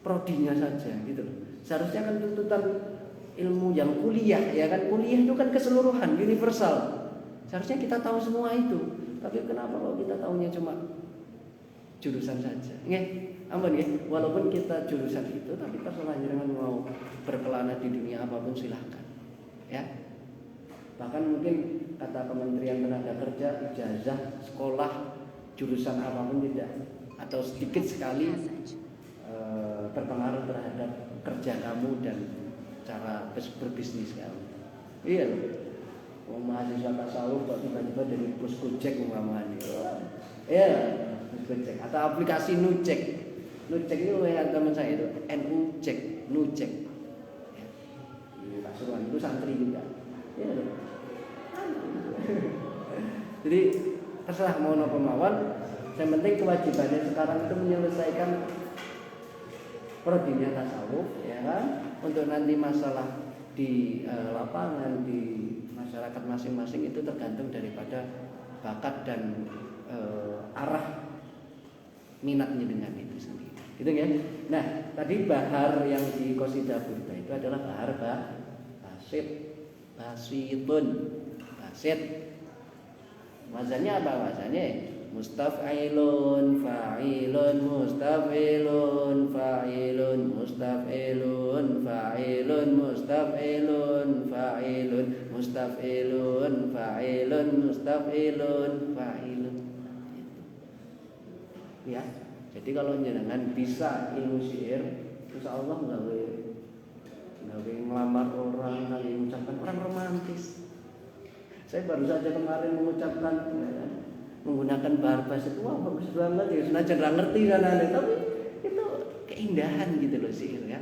prodinya saja gitu loh. Seharusnya kan tuntutan ilmu yang kuliah, ya kan? Kuliah itu kan keseluruhan, universal. Seharusnya kita tahu semua itu. Tapi kenapa kok kita tahunya cuma jurusan saja? Nggih, ampun nggih. Walaupun kita jurusan itu, tapi terserah jenengan mau berkelana di dunia apapun silahkan. Ya. Bahkan mungkin kata Kementerian Tenaga Kerja, ijazah sekolah jurusan apapun tidak atau sedikit sekali berpengaruh terhadap kerja kamu dan cara berbisnis kamu. Iya loh. Mahasiswa tasawuf kok tiba-tiba dari bus Gojek umpamanya. Iya, bus Gojek atau aplikasi Nucek. Nucek itu yang teman saya itu Nucek. Ya. Di Pasuruan itu santri juga. Iya loh. Jadi terserah mau napa mawon. Yang penting kewajibannya sekarang itu menyelesaikan prodinya tasawuf, ya kan? Untuk nanti masalah di lapangan, di masyarakat masing-masing itu tergantung daripada bakat dan arah minatnya dengan itu sendiri. Gitu ya. Nah, tadi bahar yang di Qasidah Burda itu adalah bahar basit, basitun, basit. Wazannya apa wazannya? Mustaf'ilun, fa'ilun, mustaf'ilun, fa'ilun, mustaf'ilun, fa'ilun, mustaf'ilun, fa'ilun, mustaf'ilun, fa'ilun, mustaf'ilun, fa'ilun. Ya. Jadi kalau jenengan bisa ilmu syair, insyaallah nggak ngelamar orang, nggak mengucapkan orang romantis. Saya baru saja kemarin mengucapkan menggunakan bahar basit, wah bagus banget ya, senajan nggak ngerti kan, tapi itu keindahan gitu loh syair ya.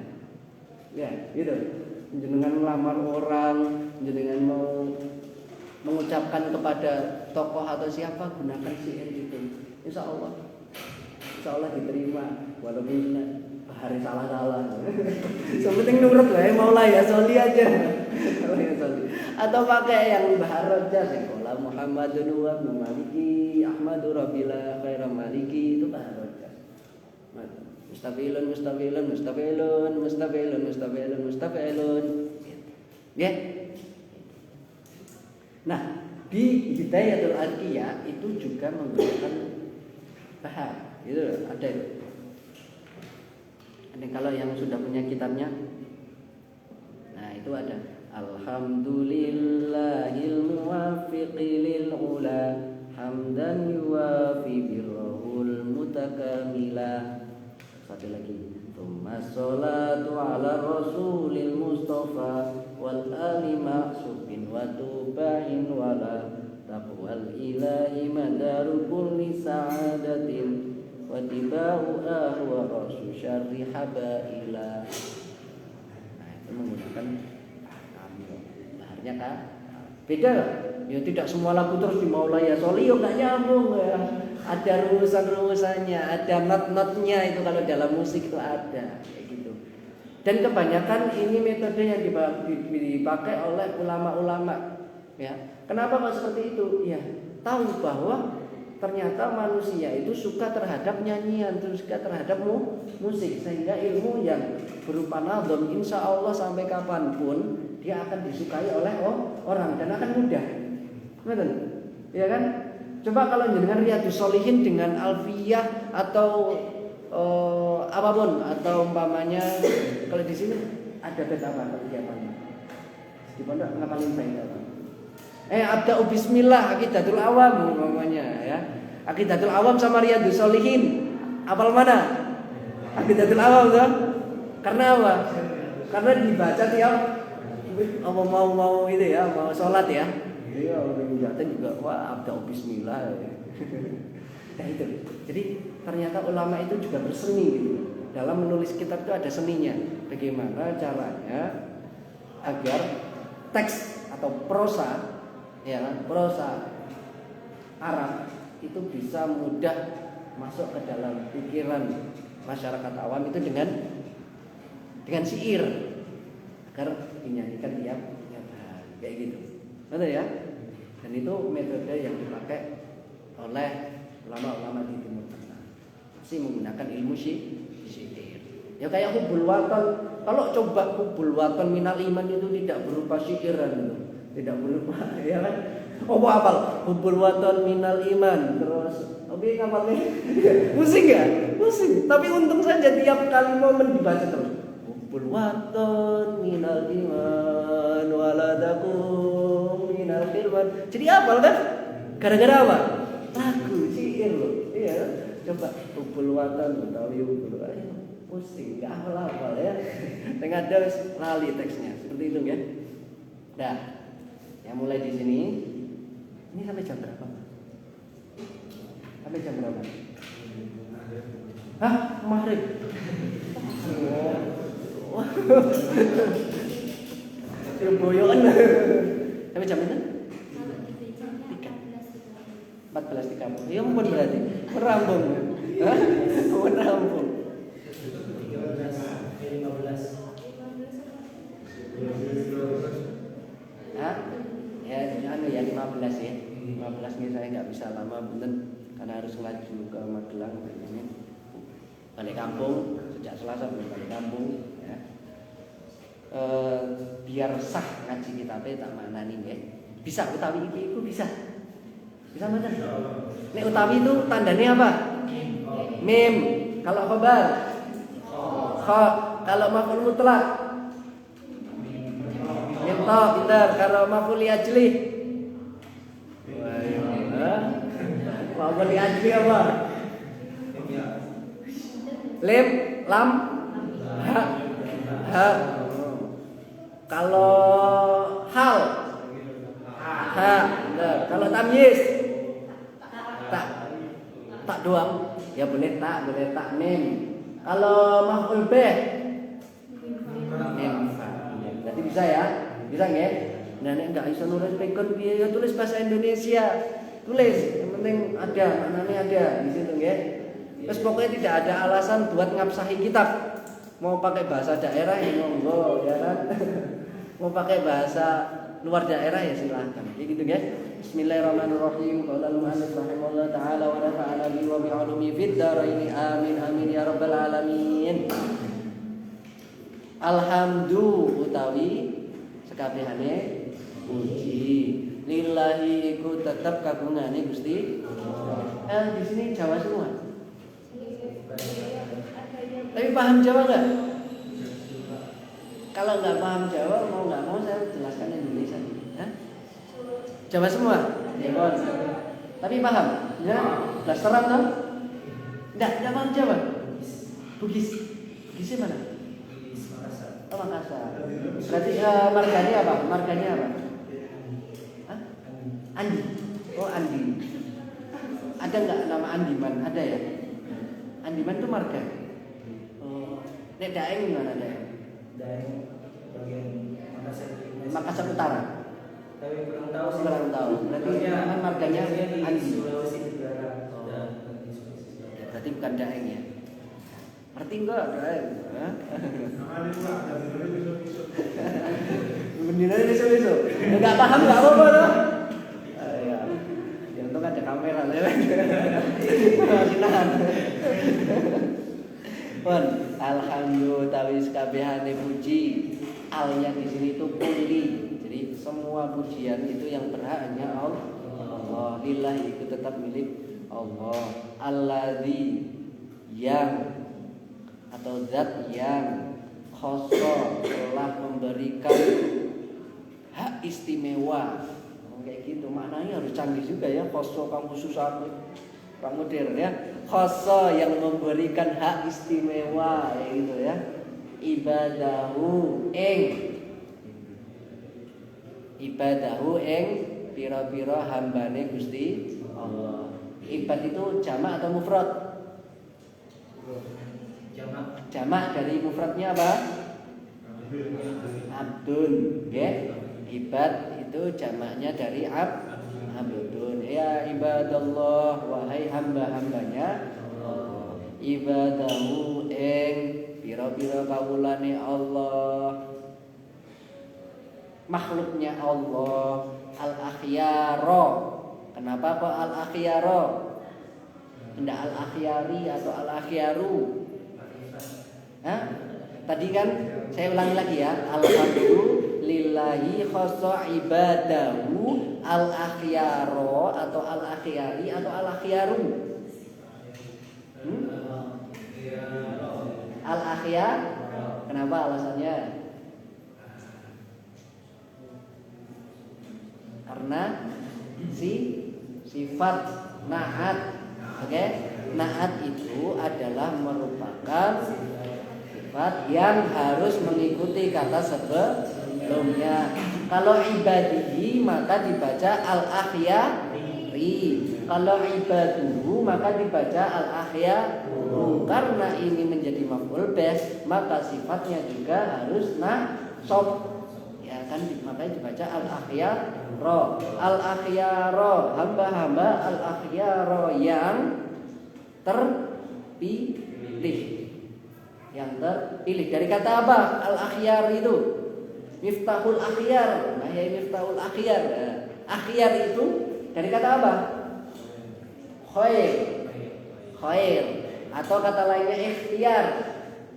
Ya gitu. Jenengan melamar orang, jenengan mau mengucapkan kepada tokoh atau siapa, gunakan syair itu. Insya Allah diterima walaupun bahari salah-salah. Sepenting nurut lah, maulah ya soli aja. Atau pakai yang bahar rojas ya, qala Muhammadun wa Maliki Ahmadu Rabbila khairam maliki, itu bahar rojas. Mustafilun, mustafilun, mustafilun, mustafilun, mustafilun, mustafilun. Ya. Nah, di Hidayatul Adqiyah itu juga menggunakan bahar. Itu ada itu. Ada kalau yang sudah punya kitabnya. Nah, itu ada. Alhamdulillahil muwaffiqi lil ula hamdan yuwafi birrahul mutakamila. Satu lagi. Tsumma sholatu ala rasulil mustafa wal ali ma'subin wa tubain wala taqwal ilahi madaru kulli sa'adatin wa tibau ahwa rasul syarri habaila. Nah, itu menggunakan baharnya kan beda. Ya tidak semua lagu terus di Maulaya Soli, nggak nyambung ya. Ada rumusan-rumusannya, ada not-notnya, itu kalau dalam musik itu ada kayak gitu. Dan kebanyakan ini metode yang dipakai oleh ulama-ulama ya. Kenapa kok seperti itu? Ya, tahu bahwa ternyata manusia itu suka terhadap nyanyian, suka terhadap musik, sehingga ilmu yang berupa nadham insya Allah sampai kapanpun dia akan disukai oleh orang dan akan mudah. Betul? Ya kan? Coba kalau jenengan Riyadhus Shalihin dengan alfiyah atau apapun, atau umpamanya kalau di sini ada bait apa kegiatannya? Di pondok ngapalin bait apa? Abda'u bismillah, Aqidatul Awam umpamanya ya. Aqidatul Awam sama Riyadhus Shalihin. Apal mana? Aqidatul Awam kan? Karena apa? Karena dibaca tiap mau itu ya, mau sholat ya. Iya, orang jatuh juga wah Abda'u bismillah ya. Nah itu. Jadi ternyata ulama itu juga berseni gitu. Dalam menulis kitab itu ada seninya. Bagaimana caranya agar teks atau prosa, ya kan, prosa Arab itu bisa mudah masuk ke dalam pikiran masyarakat awam itu dengan syair agar dinyanyikan tiap hari kayak gitu. Betul ya? Dan itu metode yang dipakai oleh ulama-ulama di Timur Tengah. Masih menggunakan ilmu syair. Ya kayak hubul watan. Kalau coba hubul watan minal iman itu tidak berupa syairan itu. Tidak berupa ya kan? Oh hafal hubul watan minal iman. Terus oke hafalnya. Pusing ya? Pusing. Tapi untung saja tiap kali momen dibaca terus. Hubul watan minal iman waladakum minal firman. Jadi hafal kan? Gara-gara apa? Lagu syair loh. Iya. Coba hubul watan utawi hubul watan. Pusing, gak hafal ya. Tengah ada lali teksnya seperti itu kan. Nah, yang mulai di sini. Ini sampai jam berapa? Sampai jam berapa? Hah? Maghrib. Boyoan. Sampai jam itu? 3. 14.30. Ya ampun berarti merambung. Hah? Merambung. 15. Hah? Ya, anu ya 15 ya. 15 nih saya nggak bisa lama bener karena harus ngelaju ke Magelang ini. Balik kampung sejak Selasa belum balik kampung ya. Biar sah ngaji kitabnya tak manani ya. Bisa utawi iki iku bisa. Bisa mana? Nek utawi itu tandanya apa? Mim. Kalau khabar kha. Kalau maf'ul mutlak mim ta pintar. Kalau maf'ul li ajli maf'ul li ajli apa? Lim lam ha ha. Kalau hal ha. Kalau tamyiz tak doang ya, boleh tak mim. Kalau maf'ul bih mim fa. Berarti bisa ya? Bisa nggih? Nah nek enggak iso nulis pekon piye ya tulis bahasa Indonesia. Tulis, yang penting ada, maknanya ada di situ nggih. Terus pokoknya tidak ada alasan buat ngabsahi kitab. Mau pakai bahasa daerah ya monggo ya kan. Mau pakai bahasa luar daerah ya silakan. Ya gitu guys. Bismillahirrahmanirrahim. Qala al-mu'allif rahimahullah taala wa nafa'ana bi wa bi 'ulumi fid dharain. Amin amin ya rabbal alamin. Alhamdu utawi sekabehane puji lillahi iku tetep kagungane Gusti. Di sini Jawa semua. Tapi paham Jawa enggak? Kalau enggak paham Jawa mau enggak mau saya jelaskan Indonesia. Hah? Jawa semua? Ya, tapi paham? Ya, blasteran toh? Enggak paham Jawa. Bugis. Bugisnya mana? Oh, Makassar. Berarti marganya apa? Marganya apa? Hah? Andi. Oh, Andi. Ada enggak nama Andiman? Ada ya? Andiman itu marga. Oh, nek Daeng gimana Daeng? Daeng bagian Makassar Utara. Tapi kurang tahu sih. Kurang tahu. Berarti kan marganya Andi. Sulawesi Tenggara. Oh. Berarti bukan Daeng ya? Ngerti enggak Daeng? Hah? Beneran besok-besok. Enggak paham enggak apa-apa toh? Ya. Ya untung ada kamera lewat. Masih nahan. Pun alhamdulillah tawis kabehane puji. Alnya di sini itu kulli. Jadi semua pujian itu yang berhak hanya Allah. Lillahi itu tetap milik Allah. Alladzi yang atau zat yang khoso telah memberikan hak istimewa. Kayak gitu maknanya harus canggih juga ya. Khoso kamu susah orang modern ya. Khoso yang memberikan hak istimewa kayak gitu ya. Ibadahu ing pira-pira hambane Gusti Allah. Ibad itu jamak atau mufrad? Jamak dari mufradnya apa? Abdun, nggih. Ibad itu jamaknya dari abdun. Ya ibadallah, wahai hamba-hambanya Allah. Ibadahu ing pira-pira kawulane Allah. Makhluknya Allah, al-akhyara. Kenapa kok al-akhyara? Tidak al-akhyari atau al-akhyaru? Hah? Tadi kan saya ulangi lagi ya. Alhamdulillahi khassa ibadahu al-akhyara atau al-akhyari atau al-akhyaru? Al-akhyar. Kenapa alasannya? Karena sifat na'at. Oke? Na'at itu adalah merupakan sifat yang harus mengikuti kata sebelumnya. Kalau ibadihi maka dibaca al-akhyari. Kalau ibaduhu maka dibaca al-akhyaru. Karena ini menjadi maf'ul bih, maka sifatnya juga harus nasab. Ya, kan makanya dibaca al-akhyaro. Al-akhyaro, hamba-hamba al-akhyaro yang terpilih. Yang terpilih dari kata apa? Al-akhyar itu miftahul akhyar. Nah, ya miftahul akhyar. Akhyar itu dari kata apa? Khair. Khair atau kata lainnya ikhtiar.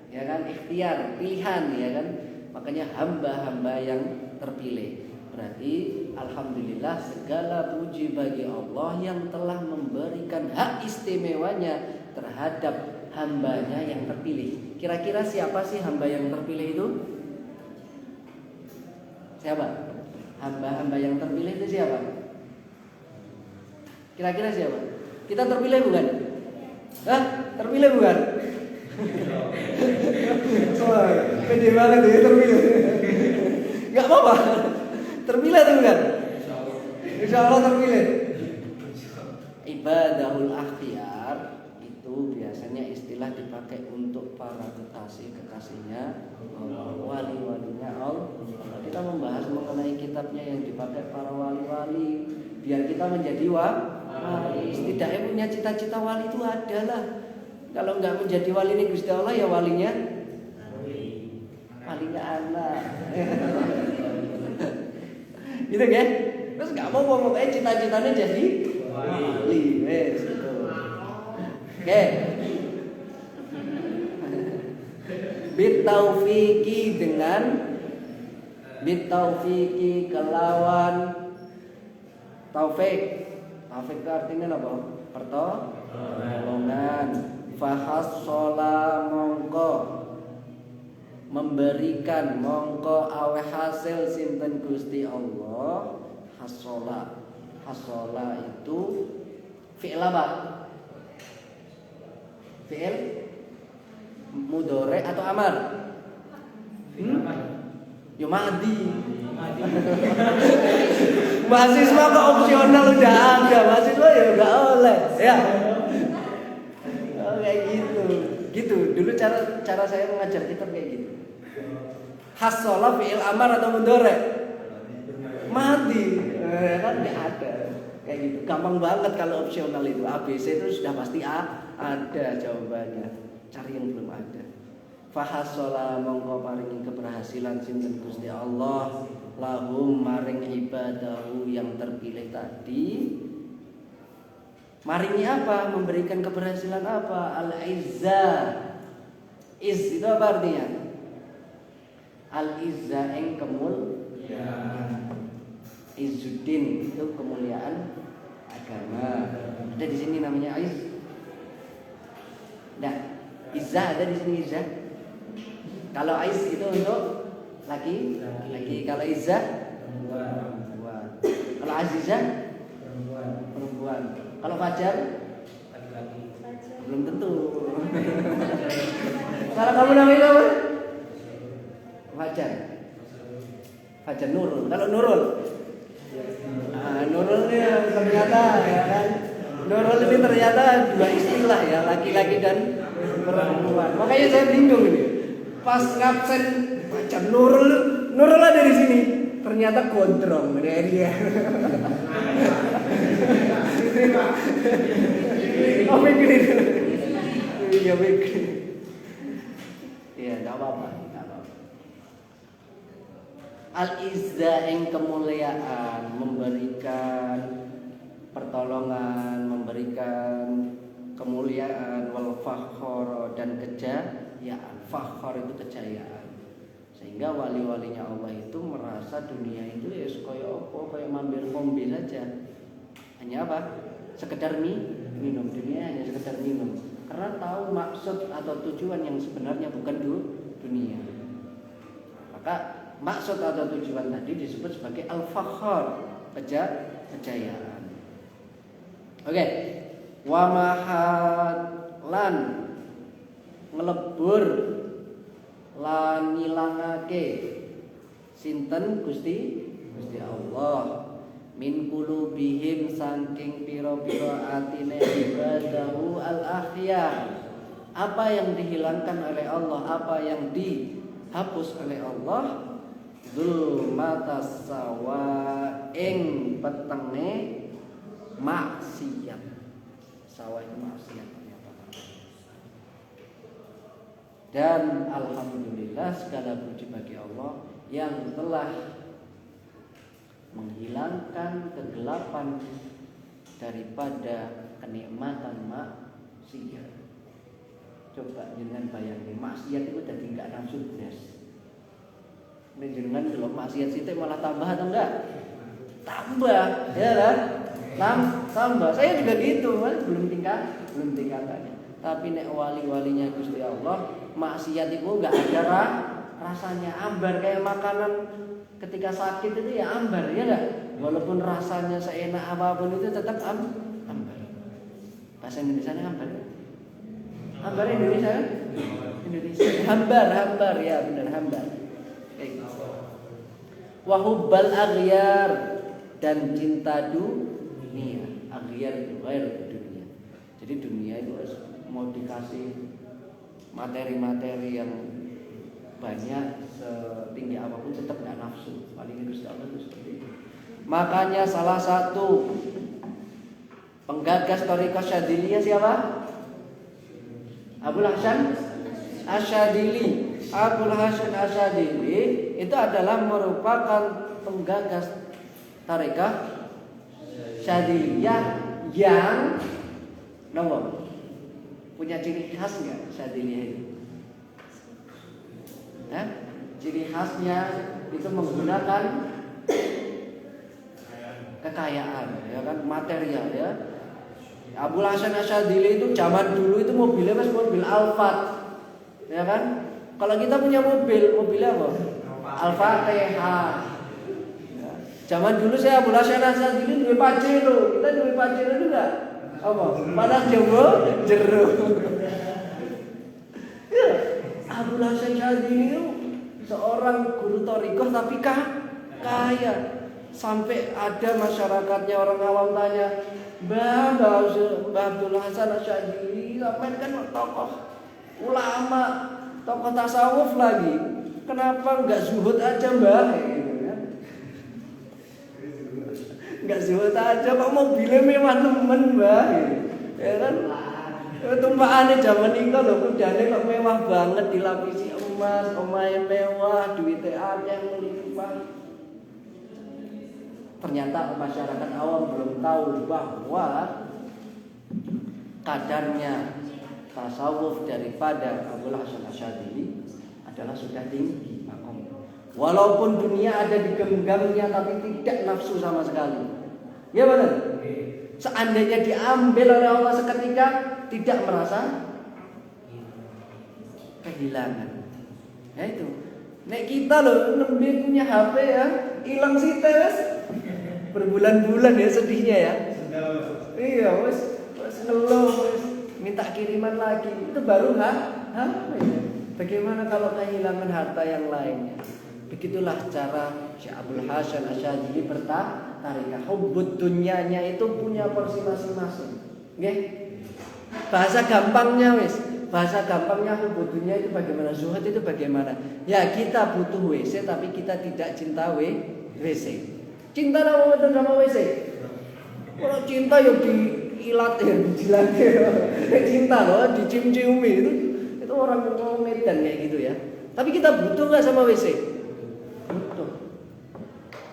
Ya kan, ikhtiar, pilihan, ya kan? Makanya hamba-hamba yang terpilih. Berarti alhamdulillah segala puji bagi Allah yang telah memberikan hak istimewanya terhadap hambanya yang terpilih. Kira-kira siapa sih hamba yang terpilih itu? Siapa? Hamba-hamba yang terpilih itu siapa? Kira-kira siapa? Kita terpilih bukan? Hah? Terpilih bukan? Wah, pede banget ya terpilih. Gak apa-apa. Terpilih atau bukan? Insya Allah terpilih. Ibadahul akhyar itu biasanya istilah dipakai untuk para kekasih-kekasihnya Allah, wali-walinya Allah. Kita membahas mengenai kitabnya yang dipakai para wali-wali biar kita menjadi wali. Setidaknya punya cita-cita wali itu adalah. Kalau nggak menjadi wali ini Gusti Allah ya walinya anak. Gitu kan? Terus nggak mau pokoknya cita-citanya jadi wali. Wes gitu. Oke. Bitaufiqi kelawan taufik. Taufik itu artinya apa? Pertolongan. Fahassola mongko memberikan mongko awe hasil sinten Gusti Allah. Hassola itu fi'il apa? Fi'il mudhari atau amar? Yo madi. Mahasiswa kok opsional udah ada, mahasiswa ya udah oleh ya. Kayak gitu dulu cara saya mengajar kitab kayak gitu. Hassola fi'il amar atau mudhari? Mati, kan nggak ada kayak gitu. Gampang banget kalau opsional itu ABC itu sudah pasti ada jawabannya. Cari yang belum ada. Fahassola mongko paringi keberhasilan sinten Gusti Allah lahum maring ibadahu yang terpilih tadi. Maringi apa? Memberikan keberhasilan apa? Al-izzah. Iz itu apa artinya? Al-izzah yang kemuliaan. Izzuddin itu kemuliaan agama. Ada di sini namanya iz. Nah, izzah ada di sini izzah. Kalau aiz itu untuk laki. Kalau izzah perempuan. Kalau azizah perempuan. Kalau fajar laki-laki. Belum tentu. Kalau kamu namanya apa? Fajar Nurul. Kalau Nurul, Nurul ini ternyata ya kan. Nurul ini ternyata dua istilah ya, laki-laki dan perempuan. Makanya saya bingung ini. Pas ngabsen Fajar Nurul ada di sini. Ternyata gondrong dari dia. Oh mikirin. Iya mikirin. Iya, enggak apa-apa. Al-izza yang kemuliaan, memberikan pertolongan, memberikan kemuliaan, wal fakhor dan kejayaan. Fakhor itu kejayaan. Sehingga wali-walinya Allah itu merasa dunia itu ya kayak mampir kombe saja. Hanya apa? Sekedar minum. Dunia hanya sekedar minum. Karena tahu maksud atau tujuan yang sebenarnya bukan dunia. Maka maksud atau tujuan tadi disebut sebagai al-fakhar, kejayaan. Oke. Wa mahalan ngelebur lan ngilangake sinten Gusti Allah min qulubihim saking pira-pira atine ibadahu al-akhyar. Apa yang dihilangkan oleh Allah, apa yang dihapus oleh Allah Zulmata sawa ing petenge maksiat. Sawa itu maksiat ternyata. Dan alhamdulillah segala puji bagi Allah yang telah menghilangkan kegelapan daripada kenikmatan maksiat. Coba jangan bayangin maksiat itu jadi enggak nafsu blas. Ini jangan kalau maksiat situ malah tambah atau enggak? Tambah, ya kan? Tambah. Saya juga gitu, belum tingkatannya. Tapi nek wali-walinya Gusti Allah, maksiat itu enggak ada rasanya, ambar kayak makanan ketika sakit itu ya ambar, ya enggak? Walaupun rasanya seenak apapun itu tetap ambar. Bahasa Indonesianya ambar. Hambar Indonesia kan? Indonesia. Hambar ya benar hambar. Kayak gitu. Wahubbal aghyar dan cinta dunia. Aghyar itu dunia. Jadi dunia itu mau dikasih materi-materi yang banyak setinggi apapun tetap nggak nafsu. Paling Gusti Allah itu seperti itu. Makanya salah satu penggagas Thariqah Syadziliyah siapa? Abul Hasan Asyadzili. Abul Hasan Asyadzili itu adalah merupakan penggagas Thariqah Syadziliyah yang nomor punya ciri khas nggak Syadziliyah itu? Ciri khasnya itu menggunakan kekayaan, ya kan, material ya. Abul Hasan Asyadzili itu zaman dulu itu mobilnya mas mobil Alphard, ya kan? Kalau kita punya mobilnya apa? Alfa TH. Ya. Zaman dulu saya Abul Hasan Asyadzili duwe Pajero, kita duwe Pajero juga. Apa? Panas jero. Ya, Abul Hasan Asyadzili itu seorang guru thariqah tapi kaya. Sampai ada masyarakatnya orang awam tanya, Mbah Abdul Hasan Asyadzili sampean kan tokoh ulama, tokoh tasawuf lagi. Kenapa enggak zuhud aja, Mbah? Gitu kan. Enggak zuhud aja kok mobilnya mewah nemen, Mbah. Ya kan? Tumpakane zaman iki lho kudane kok mewah banget dilapisi emas, omahe mewah, duwite akeh melimpah. Ternyata masyarakat awam belum tahu bahwa kadarnya tasawuf daripada Abul Hasan Asyadzili adalah sudah tinggi makom. Walaupun dunia ada di genggamnya tapi tidak nafsu sama sekali. Ya benar. Seandainya diambil oleh Allah seketika tidak merasa kehilangan. Ya itu. Nek kita loh nembe punya HP ya, hilang sih tes. Berbulan-bulan ya sedihnya ya. Iya, wes ngeluh, wes minta kiriman lagi. Itu baru bagaimana kalau kehilangan harta yang lainnya? Begitulah cara Syekh Abul Hasan Asyadzili bertarikah. Hubbud dunyanya itu punya porsi masing-masing. Nggih. Bahasa gampangnya wes. Bahasa gampangnya hubbud dunya itu bagaimana? Zuhud itu bagaimana? Ya kita butuh WC tapi kita tidak cinta WC. Cinta sama WC. Kalau cinta ya diilat ya, dijilat ya. Cinta loh, dicium-ciumi itu orang Medan kayak gitu ya. Tapi kita butuh nggak sama WC? Butuh.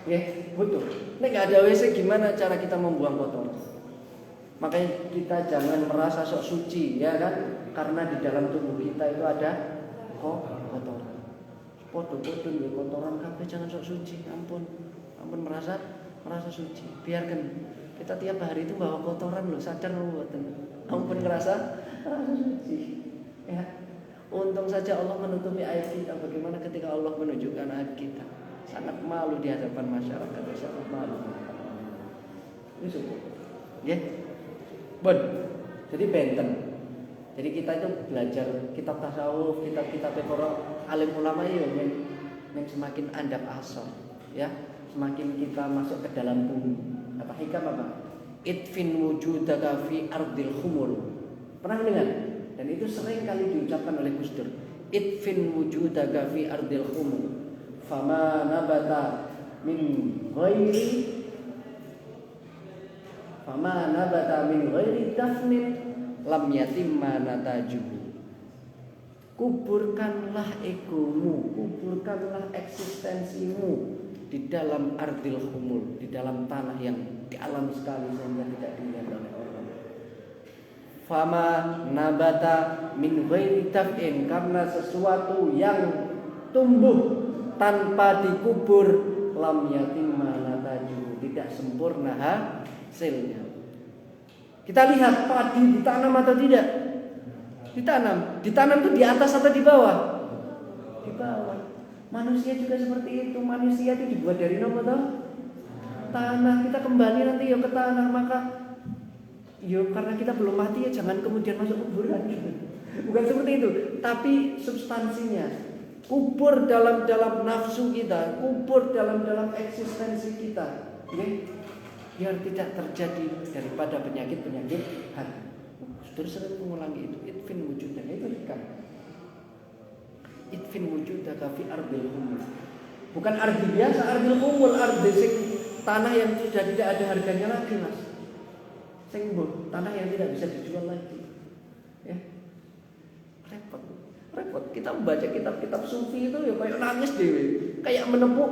Ya, butuh. Nek nggak ada WC gimana cara kita membuang kotoran? Makanya kita jangan merasa sok suci, ya kan? Karena di dalam tubuh kita itu ada kotoran. Podo-podo ya kotoran kabeh, jangan sok suci, ampun merasa suci. Biarkan kita tiap hari itu bawa kotoran loh, sadar loh, ampun ngerasa suci. Ya, untung saja Allah menutupi aib kita. Bagaimana ketika Allah menunjukkan aib kita? Sangat malu di hadapan masyarakat, sangat malu. Ini cukup. Ya, bon. Jadi benten. Jadi kita itu belajar kitab tasawuf, kitab-kitab para alim ulama itu semakin andap asal, ya. Semakin kita masuk ke dalam bumi. Kata hikam apa? Idfin wujudaka fi ardil khumul. Pernah dengar? Dan itu sering kali diucapkan oleh Gus Dur. Idfin wujudaka fi ardil khumul. fama nabata min ghairi dafnin lam yatimma natajuhu. Kuburkanlah egomu, kuburkanlah eksistensimu di dalam ardil humul, di dalam tanah yang dalam sekali sehingga tidak dilihat oleh orang. Fama nabata min ghairi daf'in, karena sesuatu yang tumbuh tanpa dikubur, lam yatimma nataju, tidak sempurna hasilnya. Kita lihat padi ditanam atau tidak? Ditanam itu di atas atau di bawah? Di bawah. Manusia juga seperti itu. Manusia itu dibuat dari apa toh? Tanah. Kita kembali nanti ya ke tanah, maka karena kita belum mati ya jangan kemudian masuk kuburan. Bukan seperti itu, tapi substansinya kubur dalam nafsu kita, kubur dalam eksistensi kita, biar tidak terjadi daripada penyakit hati. Terus sering mengulangi itu, itfin wujudaka, itu hikam. Itfin wujudaka fi ardil humul. Bukan ardi biasa, ardil humul, ardi sing tanah yang sudah tidak ada harganya lagi, Mas. Sing tanah yang tidak bisa dijual lagi. Ya. Repot. Kita membaca kitab-kitab sufi itu ya kayak nangis dewe, kayak menepuk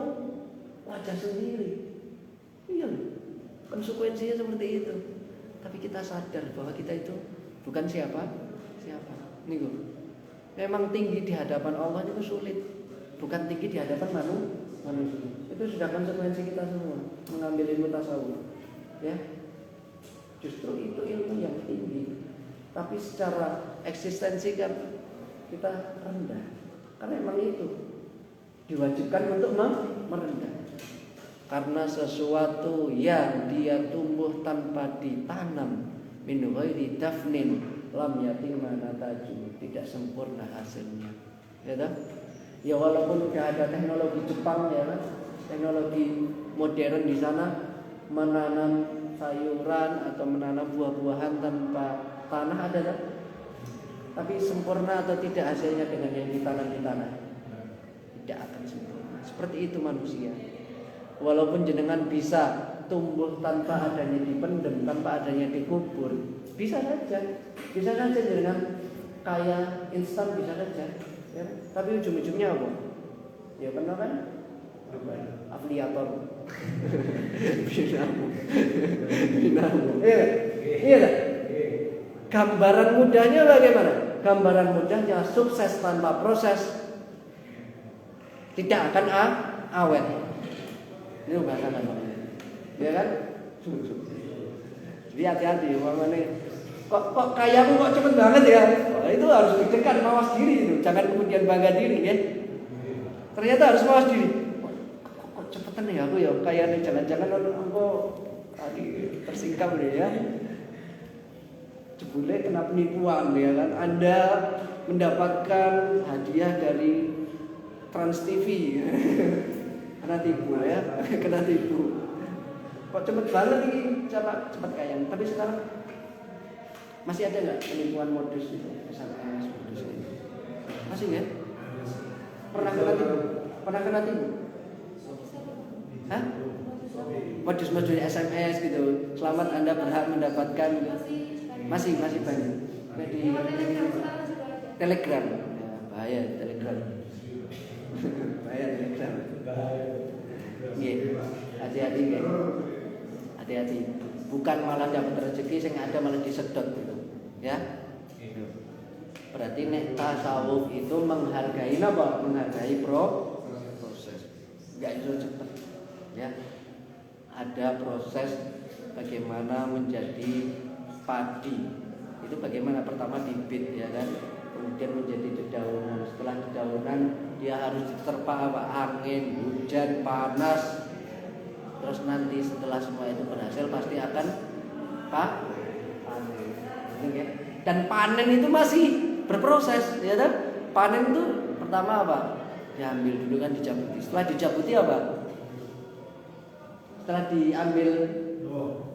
wajah sendiri. Iya, konsekuensinya seperti itu. Tapi kita sadar bahwa kita itu bukan siapa. Nih, memang tinggi di hadapan Allah itu sulit, bukan tinggi di hadapan manusia. Itu sudah konsekuensi kita semua mengambil ilmu tasawuf. Ya, justru itu ilmu yang tinggi. Tapi secara eksistensi kan kita rendah, karena memang itu diwajibkan untuk merendah. Karena sesuatu yang dia tumbuh tanpa ditanam, min ghairi dafnin lam yatimma nataju, tidak sempurna hasilnya. Ya toh? Ya walaupun sudah ada teknologi Jepang ya kan, teknologi modern di sana menanam sayuran atau menanam buah-buahan tanpa tanah ada tak? Tapi sempurna atau tidak hasilnya dengan yang ditanam di tanah? Tidak akan sempurna. Seperti itu manusia. Walaupun jenengan bisa tumbuh tanpa adanya dipendem, tanpa adanya dikubur, bisa saja jenengan kaya instan, bisa saja. Ya. Tapi ujung-ujungnya apa? Ya benar kan? Afiliator. Dinamo. Iya tak? Gambaran mudahnya bagaimana? Gambaran mudahnya sukses tanpa proses tidak akan awet. Ini bahasa namanya. Ya kan? Jadi hati-hati umpamanya kok kayamu kok cepet banget ya. Oh, itu harus deg-degan, mawas diri itu. Jangan kemudian bangga diri ya. Ternyata harus mawas diri. Kok cepetan ya aku ya kayaknya, jangan-jangan aku tersingkap deh ya. Jebule kena penipuan ya kan. Anda mendapatkan hadiah dari Trans TV. Kena tipu ya, kena tipu. Kok cepet banget ini, cepat kaya. Tapi sekarang masih ada nggak penipuan modus itu, SMS modus itu? Masih ya? Pernah kena tipu? Hah? Modus SMS gitu. Selamat Anda berhak mendapatkan. Masih banyak. Di Telegram. Ya, bahaya Telegram. Bahaya Telegram. Iya, hati-hati guys. Hati-hati. Bukan malah dapat rezeki, sing ada malah disedot gitu. Ya. Berarti nek tasawuf itu menghargai apa? Menghargai proses. Enggak itu cepat. Ya. Ada proses bagaimana menjadi padi. Itu bagaimana pertama dibit ya kan? Kemudian menjadi dedaunan. Setelah dedaunan dia harus diterpa angin, hujan, panas. Terus nanti setelah semua itu berhasil pasti akan panen. Dan panen itu masih berproses, ya kan? Panen itu pertama apa? Diambil dulu kan, dicabuti. Setelah dicabuti apa? Setelah diambil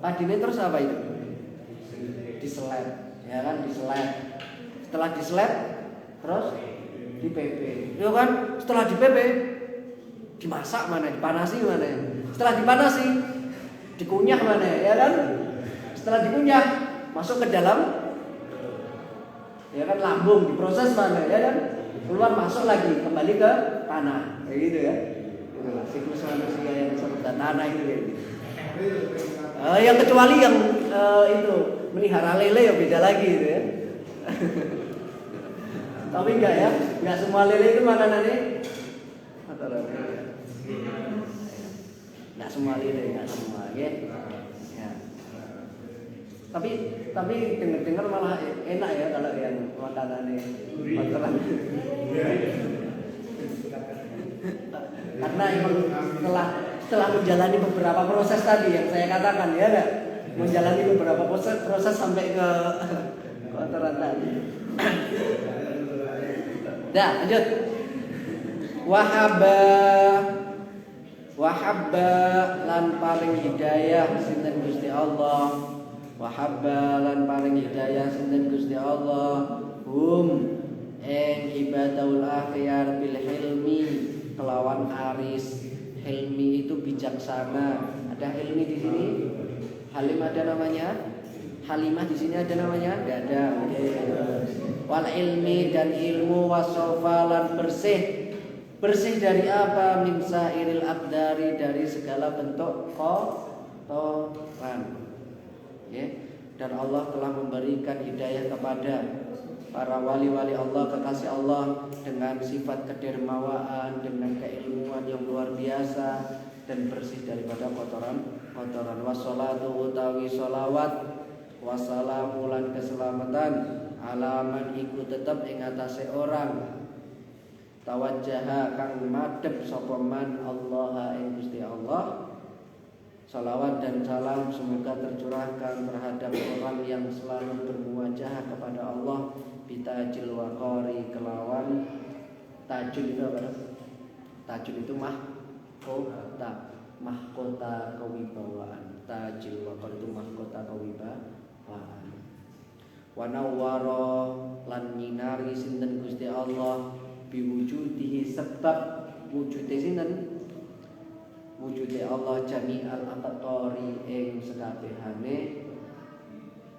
padinya terus apa itu? Diseleb, ya kan? Diseleb. Setelah diseleb terus di PP. Ya kan? Setelah di PP dimasak mana, dipanasi mana. Setelah dipanasi, dikunyah mana, ya kan? Setelah dikunyah, masuk ke dalam, ya kan, lambung, diproses mana, ya kan? Keluar masuk lagi, kembali ke tanah, kayak gitu ya. Itulah siklus manusia yang serupa tanah itu kayak gitu. Yang kecuali yang itu melihara lele ya beda lagi gitu ya. Tapi enggak ya, enggak semua lele itu makanannya. Enggak semua lele, enggak semua, ya. Tapi dengar malah enak ya kalau yang makanannya kotoran. Karena emang setelah menjalani beberapa proses tadi yang saya katakan ya enggak, menjalani beberapa proses sampai ke kotoran tadi. Dah, lanjut. Wahabba lan paring hidayah sinten Gusti Allah. Wahabba lan paring hidayah sinten Gusti Allah. Ing ibadaul akhyar bil hilmi kelawan aris. Hilmi itu bijaksana. Ada hilmi di sini? Halim ada namanya? Halimah di sini ada namanya? Tidak ada. Wal ilmi dan ilmu wasofalan bersih. Bersih dari apa? Min sairil abdari dari segala bentuk kotoran. Ya. Dan Allah telah memberikan hidayah kepada para wali-wali Allah, kekasih Allah dengan sifat kedermawaan, dengan keilmuan yang luar biasa dan bersih daripada kotoran. Wassalatu utawi sholawat wassalamu lan keselamatan alaman iku tetep ing atase orang tawajjaha kang madhep sapa man Allah ing Gusti Allah. Salawat dan salam semoga tercurahkan terhadap orang yang selalu bermuwajah kepada Allah bitajil waqari kelawan tajul itu apa? Tajul itu mahkota kewibawaan. Tajil waqar itu mahkota kewibawaan. Wa nawwara lan nyinari sinten Gusti Allah biwujudihi sebab wujude sinten? Wujude Allah jami'al aqtori ing sekabehane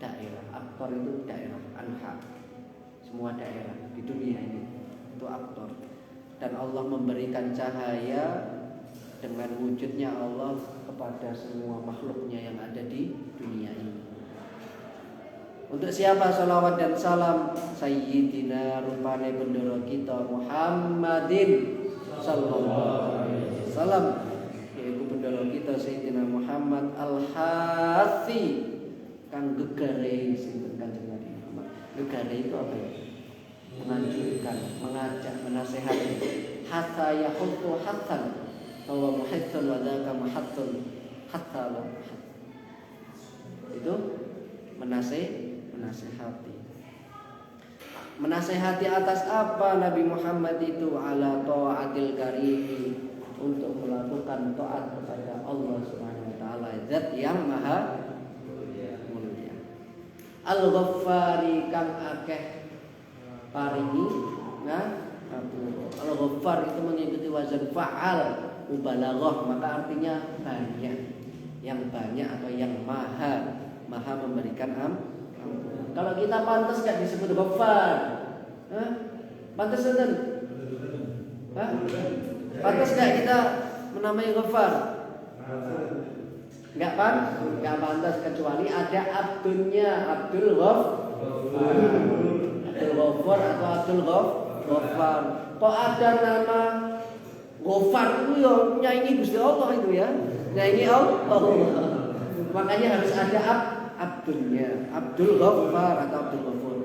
daerah. Aktor itu daerah, anha. Semua daerah di dunia ini itu aktor. Dan Allah memberikan cahaya dengan wujudnya Allah kepada semua makhluknya yang ada di dunia ini. Untuk siapa salawat dan salam? Sayyidina rupane bendoro kita Muhammadin sallallahu alaihi wasallam, yaitu bendoro kita Sayyidina Muhammad al-Hathi kang gegare sinten Kanjeng Nabi Muhammad. Gegare itu apa ya? Menganjurkan, mengajak, menasehati. Hatta yahuttu hattan bahwa muhattun wa dzaka muhattun hatta la itu menasehati. Menasehati atas apa Nabi Muhammad itu? Ala ta'atil karimi, untuk melakukan taat kepada Allah Subhanahu wa taala, zat yang maha mulia. Al-Ghaffari kang akeh paringi Al-Ghaffar itu mengikuti wazan fa'al mubalaghah, maka artinya banyak, yang banyak atau yang maha memberikan ampun. Kalau kita pantas gak disebut Ghaffar? Pantas kan? Pantas gak kita menamai Ghaffar? Enggak pantas, kecuali ada abdulnya, Abdul Ghaffar. Abdul Ghaffar atau Abdul Ghaffar. Kok ada nama Ghaffar itu ya nyanyi Gusti Allah itu ya. Nyanyi Allah. Makanya harus ada abdulnya, Abdul Ghaffar atau Abdul Ghaffar.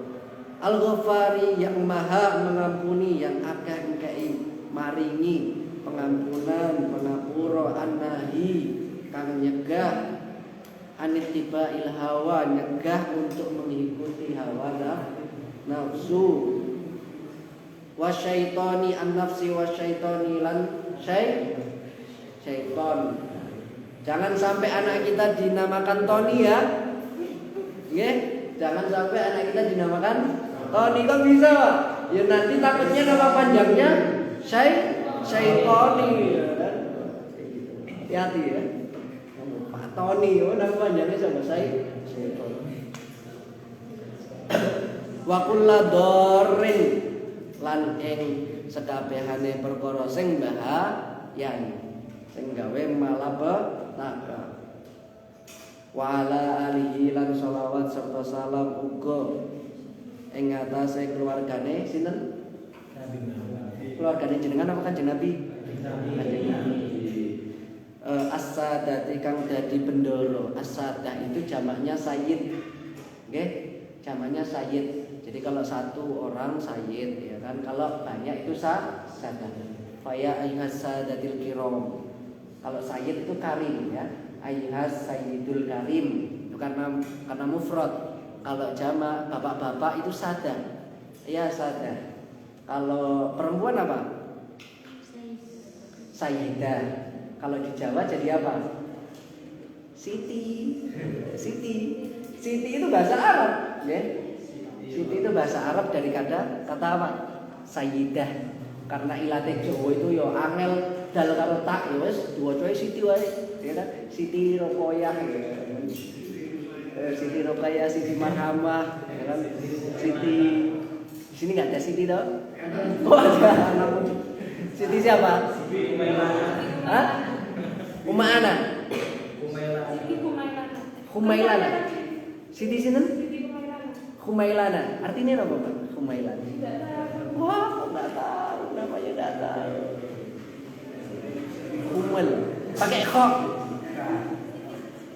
Al-Ghaffari yang maha mengampuni, yang akeh ngkei maringi pengampunan, pengapura, an-nahi kang nyegah anittiba'il hawa, nyegah untuk mengikuti hawa nafsu. Wasyaitani an-nafsi wasyaitani lan syaiton. Jangan sampai anak kita dinamakan Tony ya. Nggih, jangan sampai anak kita dinamakan Tony. Kok bisa? Ya nanti takutnya nama panjangnya Syaitoni. Hati-hati ya. Pak Tony, nama panjangnya sama saya. Wa kullu dharrin lan ing sekabehane perkara sing bahayan sing gawe malapetaka. Wa ala alihi lan sholawat serta salam uga ing atase keluargane sinten? Keluargane jenengan apa Kanjeng Nabi? Kanjeng Nabi. As-sadati kang dadi bendoro. As-sadah itu jamaknya sayyid. Nggih, jamaknya sayyid. Jadi kalau satu orang sayyid ya kan, kalau banyak itu sadah. Faya ayyuhas sadatil kiram. Kalau sayyid itu karim ya. Ayyuhas sayyidul karim. Itu karena mufrad. Kalau jamak bapak-bapak itu sadah. Ya sadah. Kalau perempuan apa? Sayyidah. Kalau di Jawa jadi apa? Siti. Siti itu bahasa Arab, ya. Siti itu bahasa Arab dari kata apa? Sayyidah. Karena ilate Jawa itu yo angel dal karo tak yo wis diwaca Siti wae, ya kan? Siti Rokoyah ya. Siti Rokoyah, Siti Marhamah, ya kan? Siti di sini enggak ada Siti toh? Oh, ada. Siti siapa? Siti Umailana. Hah? Umaana. Humailana. Siti sinten? Humailana. Artinya apa, Pak? Humailana. Wah, enggak tahu namanya, enggak tahu. Humul. Pakai kha.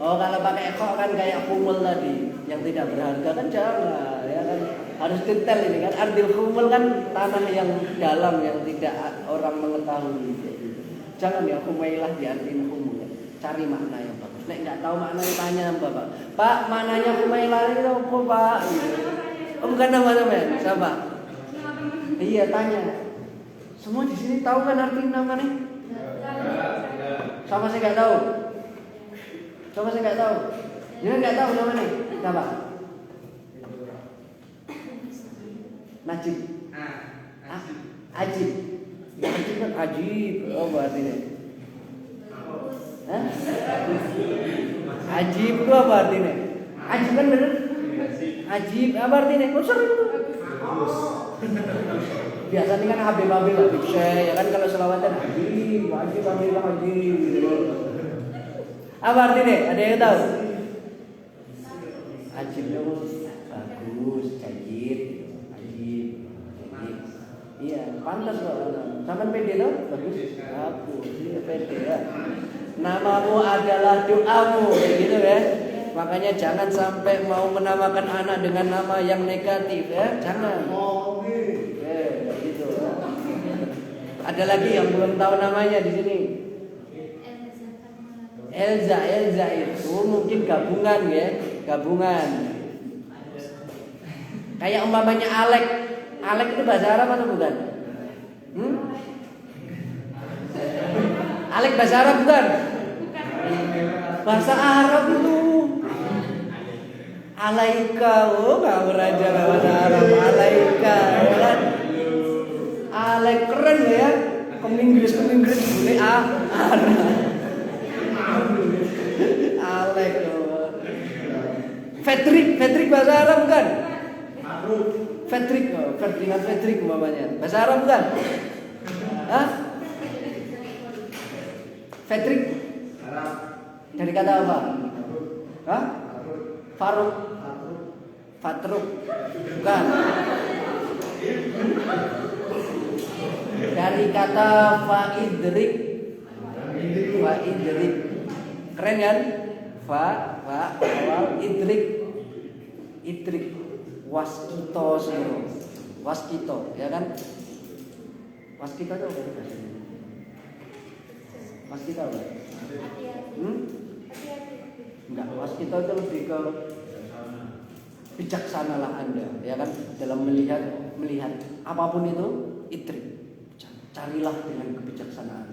Oh, kalau pakai kha kan kayak humul tadi, yang tidak berharga kan jangan, ya kan? Harus detail ini kan. Ardil humul kan tanah yang dalam yang tidak orang mengetahui. Jangan ya humailah diartiin humul. Cari makna yang bagus. Nek enggak tahu maknanya tanya Bapak. Pak, maknanya humailah itu apa, Pak? Oh, bukan nama-nama. Siapa? Iya, tanya. Semua di sini tahu kan arti namanya? Sama saya enggak tahu. Sama saya enggak tahu. Jangan enggak tahu namanya. Siapa? Najib. Ajib. Ajib kan ajib. Oh, berarti ini. Hah? Ajib itu apa artinya? Ajib kan bener? Ajib apa artinya? Biasanya kan Habib-Habib ya kan kalau selawatan ajib, ajib gitu. Apa artinya? Ada yang tahu? Ajib itu bagus, ajib. Iya, pantas kok. Sampai pede loh, bagus. Aku, iya pede ya. Namamu adalah doamu, gitu ya. Makanya jangan sampai mau menamakan anak dengan nama yang negatif ya, jangan. Gitu. Ada lagi yang belum tahu namanya di sini. Elza itu mungkin gabungan ya, gabungan. Kayak umpamanya Alek. Alek itu bahasa Arab atau bukan? Alek bahasa Arab bukan? Bahasa Arab itu. Alaika, oh ngawur aja bahasa Arab. Alaika, ya kan? Alek keren ya. Inggris boleh Alek. Fedrik bahasa Arab bukan? Fedrik umpamanya. Bahasa Arab bukan? Hah? Fedrik Arab. Dari kata apa? Hah? Fatruk. Bukan. Dari kata faidrik. Keren kan? Awal idrik. Waskito ya kan? Waskito itu apa bahasanya? Waskito apa? Enggak, waskito itu lebih ke bijaksanalah Anda ya kan dalam melihat apapun itu idrik. Carilah dengan kebijaksanaan.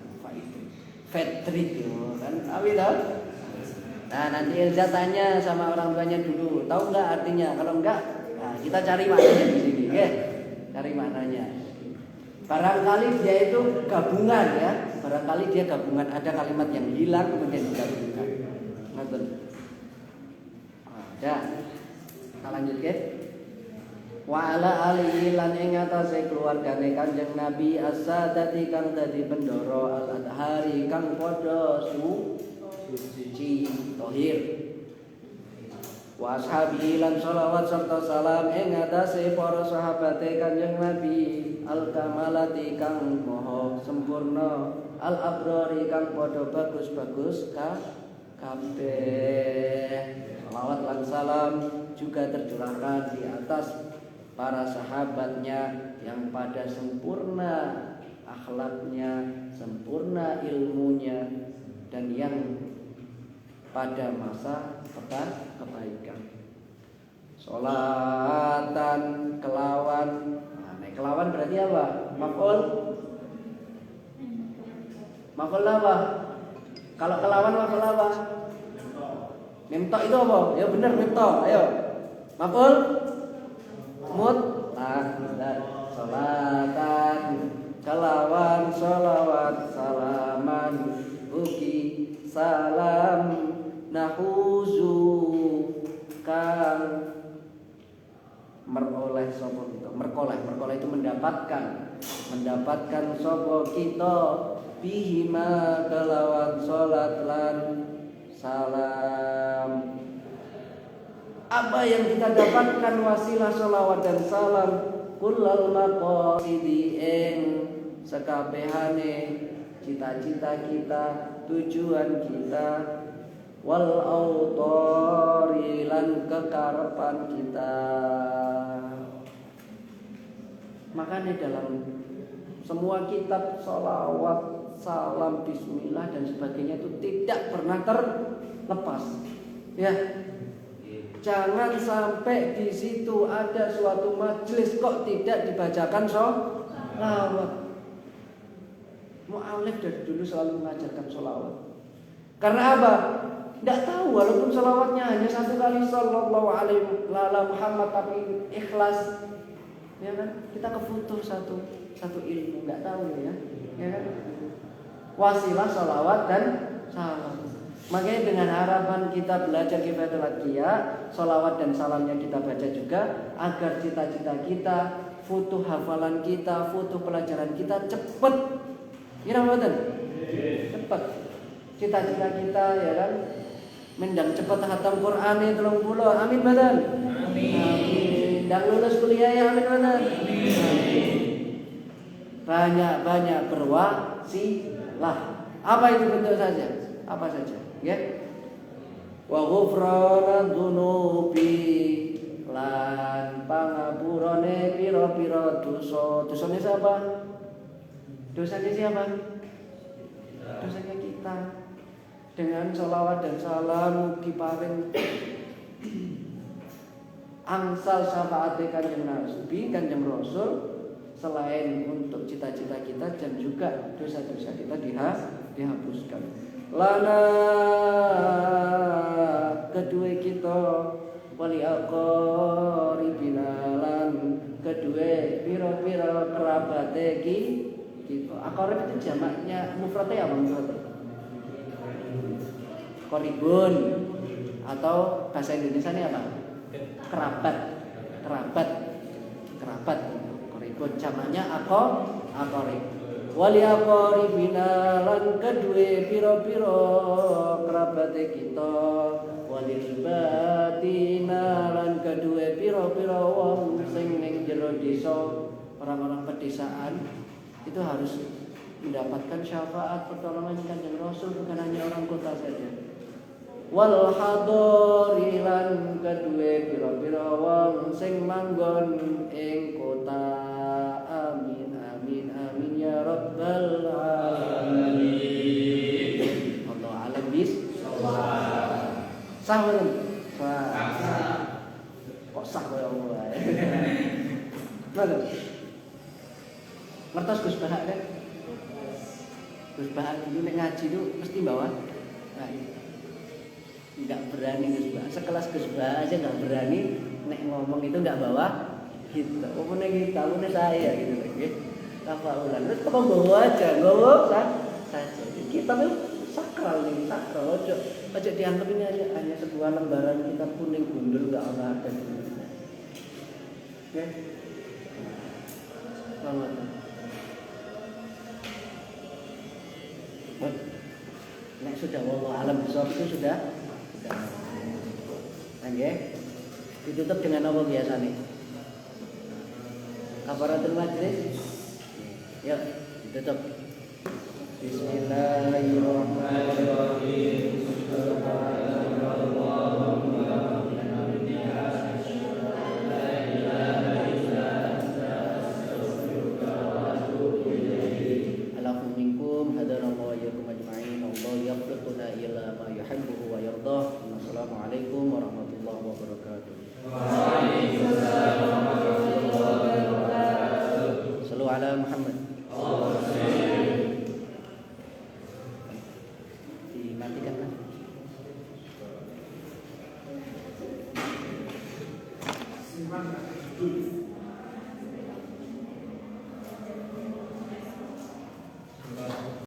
Fedrik kan? Nah, nanti Elza tanya sama orang tuanya dulu, tahu enggak artinya? Kalau enggak, nah kita cari maknanya di sini, oke? Cari maknanya. Barangkali dia itu gabungan ya. Barangkali dia gabungan, ada kalimat yang hilang kemudian digabungkan. Ngoten. Ya. Kita lanjut ya. Wa ala alihi lan ing atase keluargane Kanjeng Nabi as-sadati kang dadi bendoro al-adhari kang padha suci tohir. Wa ashabi lan sholawat serta salam ing atase para sahabate Kanjeng Nabi al-kamalati kang maha sempurna al-abrari kang padha bagus-bagus kabeh. Sholawat lan salam juga tercurahkan di atas para sahabatnya yang pada sempurna akhlaknya, sempurna ilmunya, dan yang pada masa kebaikan. Sholatan kelawan, kelawan berarti apa? Maf'ul apa? Kalau kelawan maf'ul apa? Mimtok itu apa? Ya benar mimtok. Ayo. Maf'ul mutlak. Sholatan kelawan sholawat salaman ugi salam nahuzu kang meroleh sapa kita. Merkoleh itu mendapatkan sapa kita bihima kelawan salat lan salam. Apa yang kita dapatkan wasilah sholawat dan salam kullal maqasidi ing sekabehane cita-cita kita, tujuan kita, wal autori lan kekarepan kita. Makanya dalam semua kitab sholawat, salam, bismillah dan sebagainya itu tidak pernah terlepas. Ya, jangan sampai di situ ada suatu majelis kok tidak dibacakan sholawat. Mu'alif dari dulu selalu mengajarkan sholawat. Karena apa? Tidak tahu, walaupun sholawatnya hanya satu kali sallallahu alaihi Muhammad tapi ikhlas, ya kan? Kita kebutuh satu ilmu, nggak tahu ya kan? Wasilah sholawat dan salam. Makanya dengan harapan kita belajar kifayatul adqiya, sholawat dan salamnya kita baca juga, agar cita-cita kita, futuh hafalan kita, futuh pelajaran kita cepat. Kira betul? Cepat. Cita-cita kita ya kan, mendang cepat khatam Quran 30. Amin betul? Amin. Dan lulus kuliah ya amin betul? Amin. Banyak berwasilah. Apa itu bentuk saja? Apa saja? Ya. Wa ghufrana dzunubi lan pangapurane pira-pira dosa. Dosanya siapa? Dosanya siapa? Dosanya kita. Dengan sholawat dan salam diparing angsal syafaat Kanjeng Nabi, Kanjeng Rasul, selain untuk cita-cita kita dan juga dosa-dosa kita dihapuskan. Lana kedua kita wali aqribina lan kedua pira-pira kerabate kita. Aqrib itu jamaknya mufradnya apa mufrad? Qaribun atau bahasa Indonesia ini apa? Kerabat. Qaribun jamaknya aqrib. Wali aqribina lan kedue pira-pira kerabate kita, wali batina lan kedue pira-pira wong sing ning jero desa, orang-orang pedesaan itu harus mendapatkan syafaat pertolongan Kanjeng Rasul, bukan hanya orang kota saja. Wal hadari lan kedue pira-pira wong sing manggon ing kota. Amin amin amin ya rabbal alamin. Allah alam bis sah kok sah ya Allah. Mana? Ngertos Gus Bahak kan? Gus Bahak dulu nek ngaji itu mesti bawa. Nah, enggak berani Gus Bahak. Sekelas Gus Bahak aja enggak berani nek ngomong itu enggak bawa kita. Omongnya kita, omongnya saya gitu lagi. tafaulan. Terus kok bawa aja, bawa saja. Kitab itu sakral nih, sakral. Ojo dianggap ini hanya sebuah lembaran kitab kuning gundul nggak ada di sini. Oke. Selamat. Nek sudah wallahu alam bisawab itu sudah. Oke. Ditutup dengan apa biasanya? Kafaratul majlis. Yuk, ditutup. Bismillahirrahmanirrahim. Alafu minkum hadanallahu wa iyyakum ajma'in. Allah yakhluquna ila ma yuhibbu wa yardah. Wassalamualaikum warahmatullahi wabarakatuh. Waalaikumsalam warahmatullahi wabarakatuh. Sallu ala Muhammad.